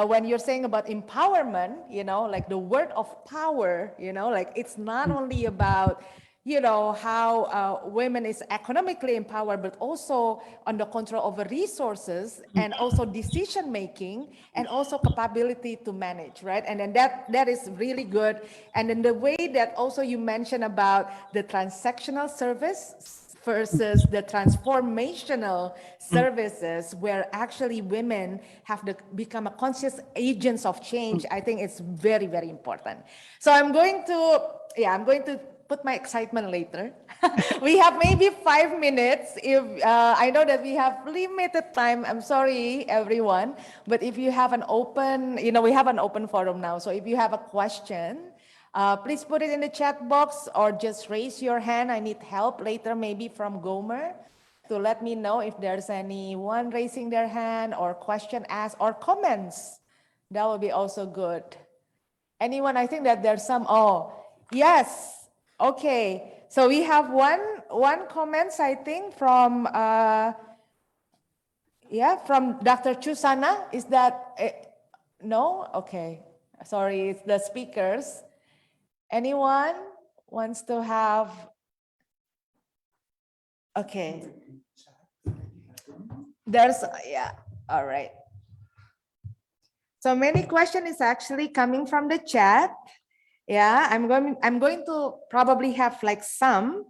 When you're saying about empowerment, like the word of power, like it's not only about, how women is economically empowered, but also on the control over resources and also decision making and also capability to manage, right? And then that is really good. And then the way that also you mentioned about the transactional service versus the transformational services where actually women have to become a conscious agents of change. I think it's very, very important. So I'm going to put my excitement later. We have maybe 5 minutes. If I know that we have limited time, I'm sorry, everyone. But if you have an open, we have an open forum now. So if you have a question, please put it in the chat box or just raise your hand. I need help later, maybe from Gomer, to let me know if there's anyone raising their hand or question asked or comments. That would be also good. Anyone? I think that there's some. Oh, yes. Okay. So we have one comments, I think, from from Dr. Chusana. Is that no? Okay. Sorry, it's the speakers. Anyone wants to have? Okay. There's, all right. So many question is actually coming from the chat. Yeah, I'm going to probably have like some,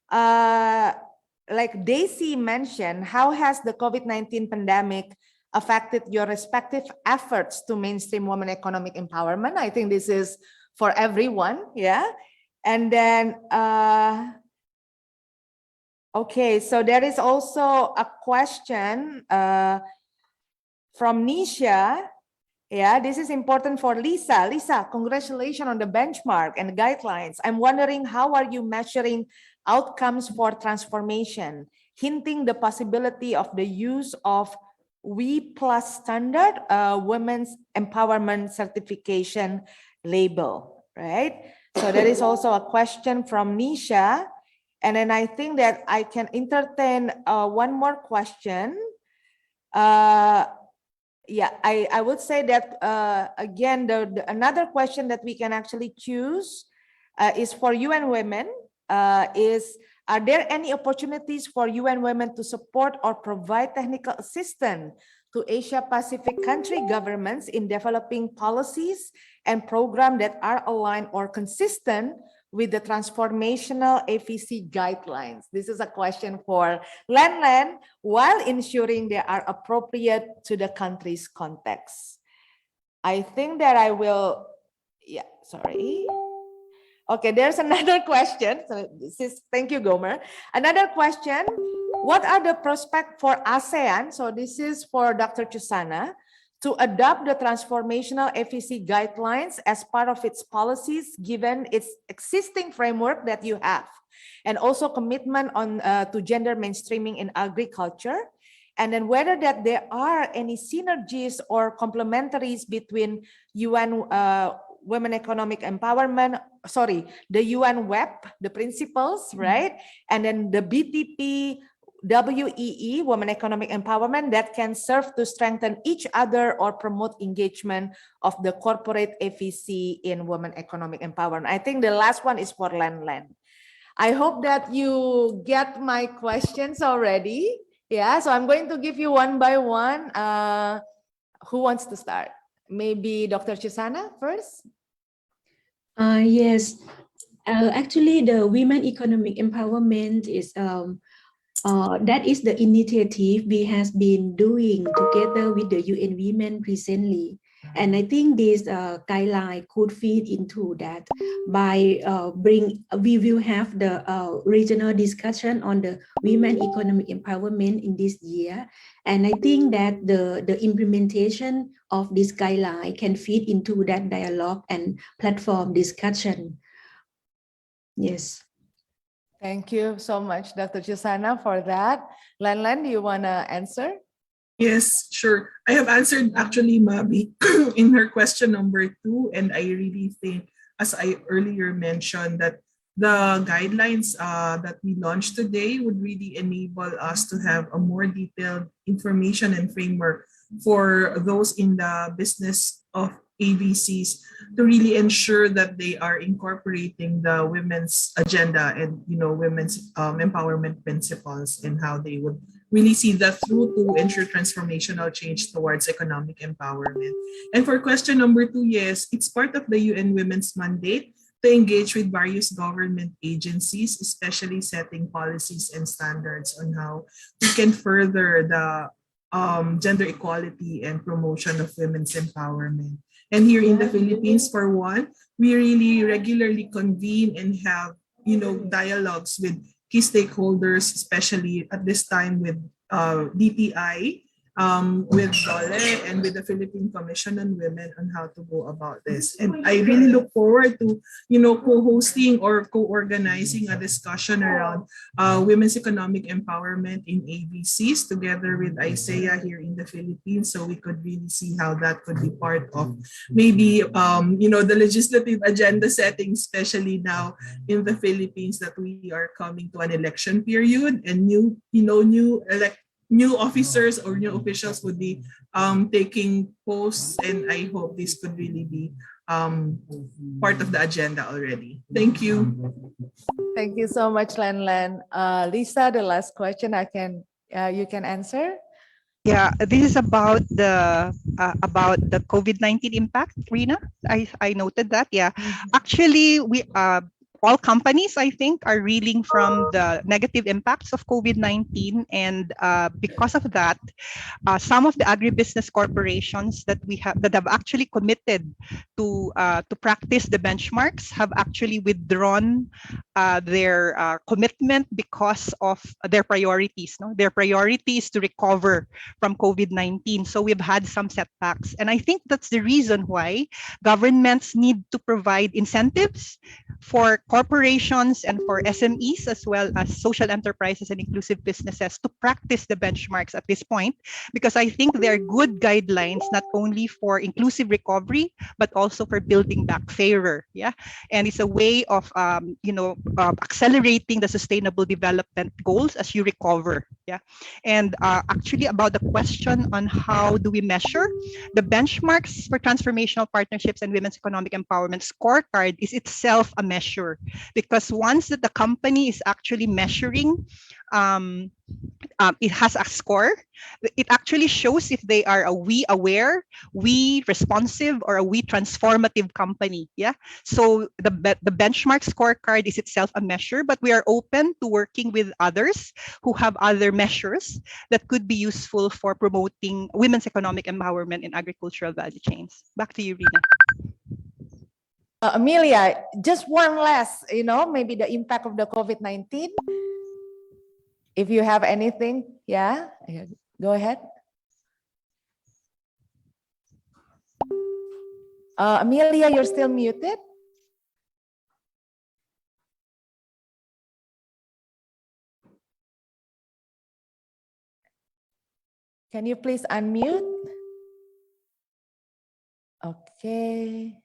like Daisy mentioned, how has the COVID-19 pandemic affected your respective efforts to mainstream women economic empowerment? I think this is for everyone, yeah. And then, okay, so there is also a question from Nisha. Yeah, this is important for Lisa. Lisa, congratulations on the benchmark and the guidelines. I'm wondering, how are you measuring outcomes for transformation, hinting the possibility of the use of WEE+ standard women's empowerment certification label, right? So there is also a question from Nisha. And then I think that I can entertain one more question. Yeah, I would say that again, another question that we can actually choose is for UN Women, are there any opportunities for UN Women to support or provide technical assistance to Asia Pacific country governments in developing policies and programs that are aligned or consistent with the transformational AVC guidelines? This is a question for Landon, while ensuring they are appropriate to the country's context. I think that I will, yeah, sorry. Okay, there's another question. So this is, thank you, Gomer. Another question, what are the prospects for ASEAN? So this is for Dr. Chusana, to adopt the transformational FEC guidelines as part of its policies, given its existing framework that you have, and also commitment on to gender mainstreaming in agriculture, and then whether that there are any synergies or complementaries between UN Women Economic Empowerment, sorry, the UN WEP, the principles, right? And then the BTP, WEE, Women Economic Empowerment, that can serve to strengthen each other or promote engagement of the corporate FEC in Women Economic Empowerment. I think the last one is for Landon. I hope that you get my questions already. Yeah, so I'm going to give you one by one. Who wants to start? Maybe Dr. Chusana first? Yes, actually the Women Economic Empowerment is that is the initiative we has been doing together with the UN Women recently. And I think this guideline could feed into that by we will have the regional discussion on the women economic empowerment in this year. And I think that the implementation of this guideline can feed into that dialogue and platform discussion. Yes. Thank you so much, Dr. Chusana, for that. Landon, do you want to answer? Yes, sure. I have answered actually Mabi in her question number 2, and I really think, as I earlier mentioned, that the guidelines that we launched today would really enable us to have a more detailed information and framework for those in the business of ABCs to really ensure that they are incorporating the women's agenda and women's empowerment principles, and how they would really see that through to ensure transformational change towards economic empowerment. And for question number 2, yes, it's part of the UN Women's mandate to engage with various government agencies, especially setting policies and standards on how we can further the gender equality and promotion of women's empowerment. And here in the Philippines, for one, we really regularly convene and have, dialogues with key stakeholders, especially at this time with DTI, with DOLE, and with the Philippine Commission on Women on how to go about this. And I really look forward to, co-hosting or co-organizing a discussion around women's economic empowerment in ABCs together with ISEA here in the Philippines, so we could really see how that could be part of maybe, the legislative agenda setting, especially now in the Philippines that we are coming to an election period, and new officers or new officials would be taking posts, and I hope this could really be part of the agenda already. Thank you. Thank you so much, Landon. Lisa, the last question you can answer. Yeah, this is about the COVID-19 impact, Rina. I noted that. Yeah, actually, we all companies, I think, are reeling from the negative impacts of COVID-19, and because of that, some of the agribusiness corporations that have actually committed to practice the benchmarks have actually withdrawn their commitment because of their priorities. No, their priority is to recover from COVID-19. So we've had some setbacks, and I think that's the reason why governments need to provide incentives for corporations and for SMEs, as well as social enterprises and inclusive businesses, to practice the benchmarks at this point, because I think they're good guidelines not only for inclusive recovery but also for building back fairer. Yeah, and it's a way of accelerating the sustainable development goals as you recover. Yeah, and actually about the question on how do we measure the benchmarks for transformational partnerships and women's economic empowerment, scorecard is itself a measure, because once that the company is actually measuring, it has a score. It actually shows if they are a WE aware, WE responsive, or a WE transformative company. Yeah. So the benchmark scorecard is itself a measure, but we are open to working with others who have other measures that could be useful for promoting women's economic empowerment in agricultural value chains. Back to you, Rina. Amelia, just one last, maybe the impact of the COVID-19. If you have anything, yeah, go ahead. Amelia, you're still muted. Can you please unmute? Okay.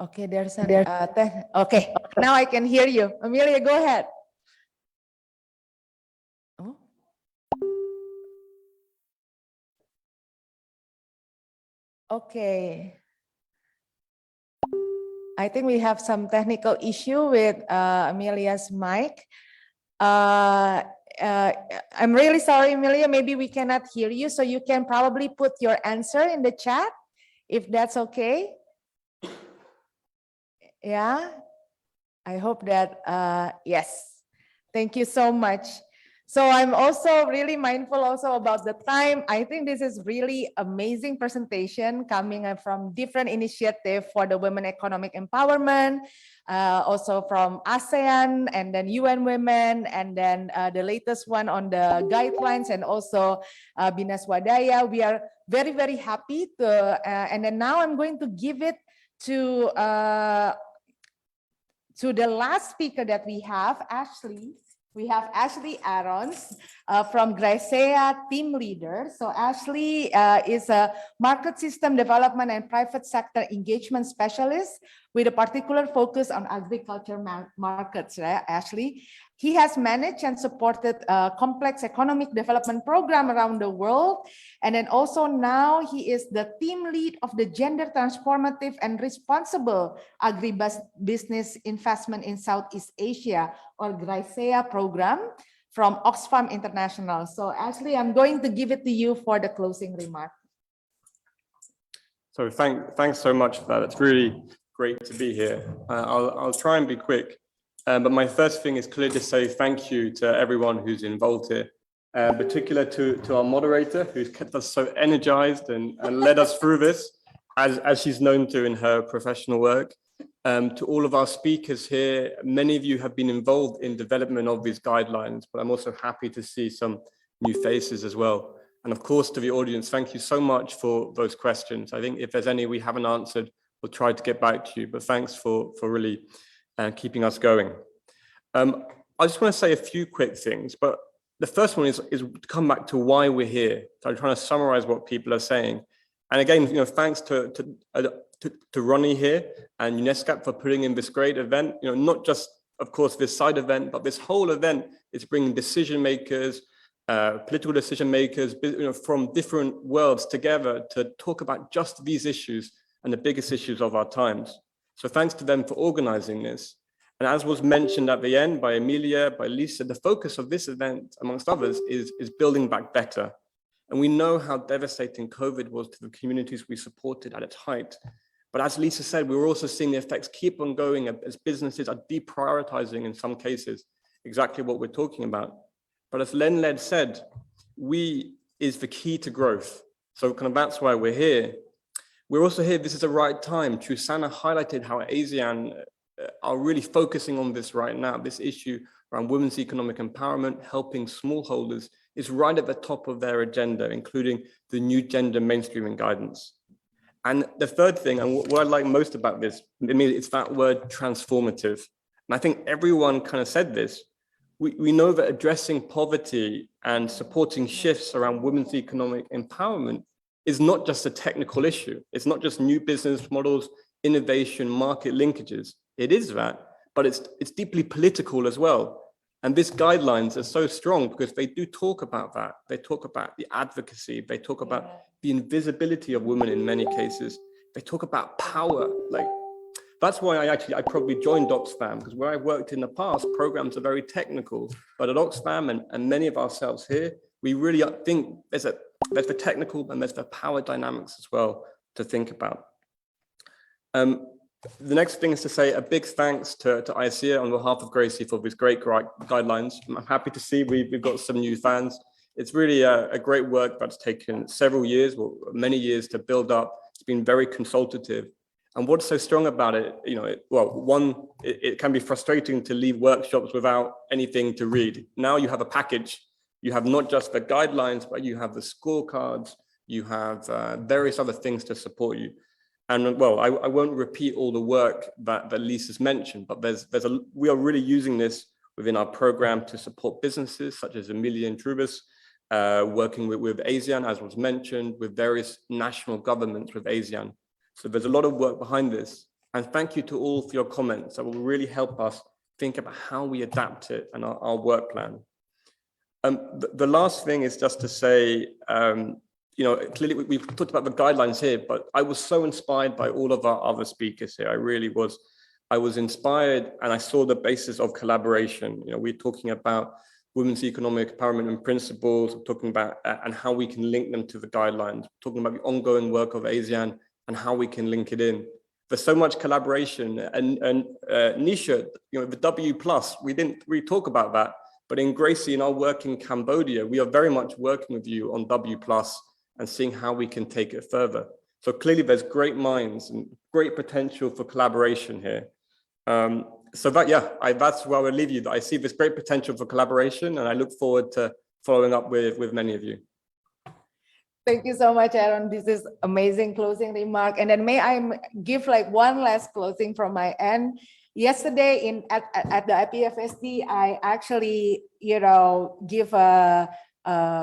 Okay, there's an okay. Now I can hear you. Amelia, go ahead. Oh. Okay. I think we have some technical issue with Amelia's mic. I'm really sorry, Amelia. Maybe we cannot hear you, so you can probably put your answer in the chat, if that's okay. Yeah, I hope that, yes, thank you so much. So I'm also really mindful also about the time. I think this is really amazing presentation coming from different initiative for the women economic empowerment, also from ASEAN and then UN Women, and then the latest one on the guidelines, and also Bina Swadaya. We are very, very happy to, and then now I'm going to give it to the last speaker that we have, Ashley. We have Ashley Aarons from GRAISEA team leader. So Ashley is a market system development and private sector engagement specialist with a particular focus on agriculture markets, right, Ashley? He has managed and supported a complex economic development program around the world. And then also now he is the team lead of the Gender Transformative and Responsible Agribusiness Investment in Southeast Asia, or GRAISEA program from Oxfam International. So Ashley, I'm going to give it to you for the closing remark. So thanks so much for that. It's really great to be here. I'll try and be quick. But my first thing is clearly to say thank you to everyone who's involved here, in particular to our moderator, who's kept us so energized and led us through this, as she's known to in her professional work. To all of our speakers here, many of you have been involved in development of these guidelines, but I'm also happy to see some new faces as well. And of course, to the audience, thank you so much for those questions. I think if there's any we haven't answered, we'll try to get back to you, but thanks for really keeping us going. I just want to say a few quick things, but the first one is to come back to why we're here. So I'm trying to summarize what people are saying. And again, thanks to Ronnie here and UNESCAP for putting in this great event. Not just, of course, this side event, but this whole event is bringing decision makers, political decision makers, from different worlds together to talk about just these issues and the biggest issues of our times. So thanks to them for organizing this. And as was mentioned at the end by Emilia, by Lisa, the focus of this event, amongst others, is building back better. And we know how devastating COVID was to the communities we supported at its height. But as Lisa said, we were also seeing the effects keep on going as businesses are deprioritizing in some cases, exactly what we're talking about. But as Landon said, we is the key to growth. So kind of that's why we're here. We're also here, this is the right time. Chusana highlighted how ASEAN are really focusing on this right now. This issue around women's economic empowerment, helping smallholders is right at the top of their agenda, including the new gender mainstreaming guidance. And the third thing, and what I like most about this, I mean, it's that word transformative. And I think everyone kind of said this. We know that addressing poverty and supporting shifts around women's economic empowerment is not just a technical issue. It's not just new business models, innovation, market linkages. It is that, but it's deeply political as well. And these guidelines are so strong because they do talk about that. They talk about the advocacy. They talk about the invisibility of women in many cases. They talk about power. Like, that's why I probably joined Oxfam, because where I worked in the past, programs are very technical. But at Oxfam and many of ourselves here, we really think there's the technical and there's the power dynamics as well to think about. The next thing is to say a big thanks to ISEA on behalf of GRAISEA for these great guidelines. I'm happy to see we've got some new fans. It's really a great work that's taken several years, well, many years to build up. It's been very consultative. And what's so strong about it, you know, it can be frustrating to leave workshops without anything to read. Now you have a package. You have not just the guidelines, but you have the scorecards. You have various other things to support you. And well, I won't repeat all the work that Lisa's mentioned, but we are really using this within our program to support businesses such as Emilia and Trubus, working with ASEAN, as was mentioned, with various national governments with ASEAN. So there's a lot of work behind this. And thank you to all for your comments that will really help us think about how we adapt it and our work plan. The last thing is just to say, you know, clearly we've talked about the guidelines here, but I was so inspired by all of our other speakers here. I really was. I was inspired and I saw the basis of collaboration. You know, we're talking about women's economic empowerment and principles, we're talking about and how we can link them to the guidelines, we're talking about the ongoing work of ASEAN and how we can link it in. There's so much collaboration and Nisha, you know, the W+, we didn't really talk about that, but in GRAISEA, in our work in Cambodia, we are very much working with you on W+ and seeing how we can take it further. So clearly there's great minds and great potential for collaboration here. So that's where I will leave you. I see this great potential for collaboration and I look forward to following up with many of you. Thank you so much, Aaron. This is amazing closing remark. And then may I give like one last closing from my end. Yesterday at the IPFSD, I actually, you know, give a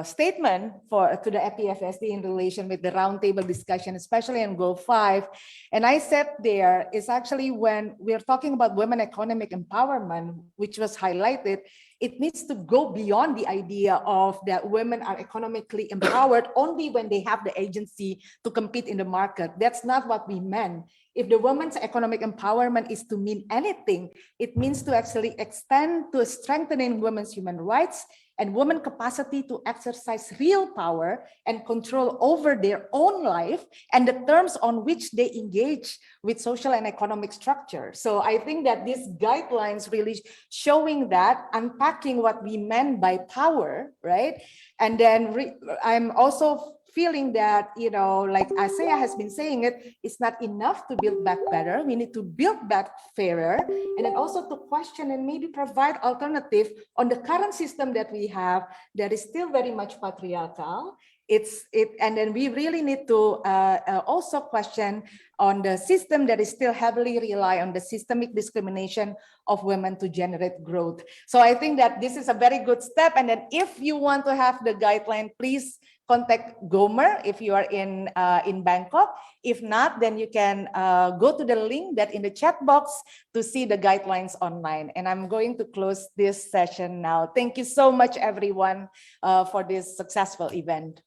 statement to the IPFSD in relation with the roundtable discussion, especially in Goal 5. And I said there is actually when we're talking about women economic empowerment, which was highlighted, it needs to go beyond the idea of that women are economically empowered only when they have the agency to compete in the market. That's not what we meant. If the women's economic empowerment is to mean anything, it means to actually extend to strengthening women's human rights and women's capacity to exercise real power and control over their own life and the terms on which they engage with social and economic structure. So I think that these guidelines really showing that, unpacking what we meant by power, right? And then I'm also feeling that, you know, like ISEA has been saying it's not enough to build back better. We need to build back fairer, and then also to question and maybe provide alternative on the current system that we have that is still very much patriarchal. And then we really need to also question on the system that is still heavily rely on the systemic discrimination of women to generate growth. So I think that this is a very good step. And then if you want to have the guideline, please contact Gomer if you are in Bangkok. If not, then you can go to the link that in the chat box to see the guidelines online. And I'm going to close this session now. Thank you so much, everyone, for this successful event.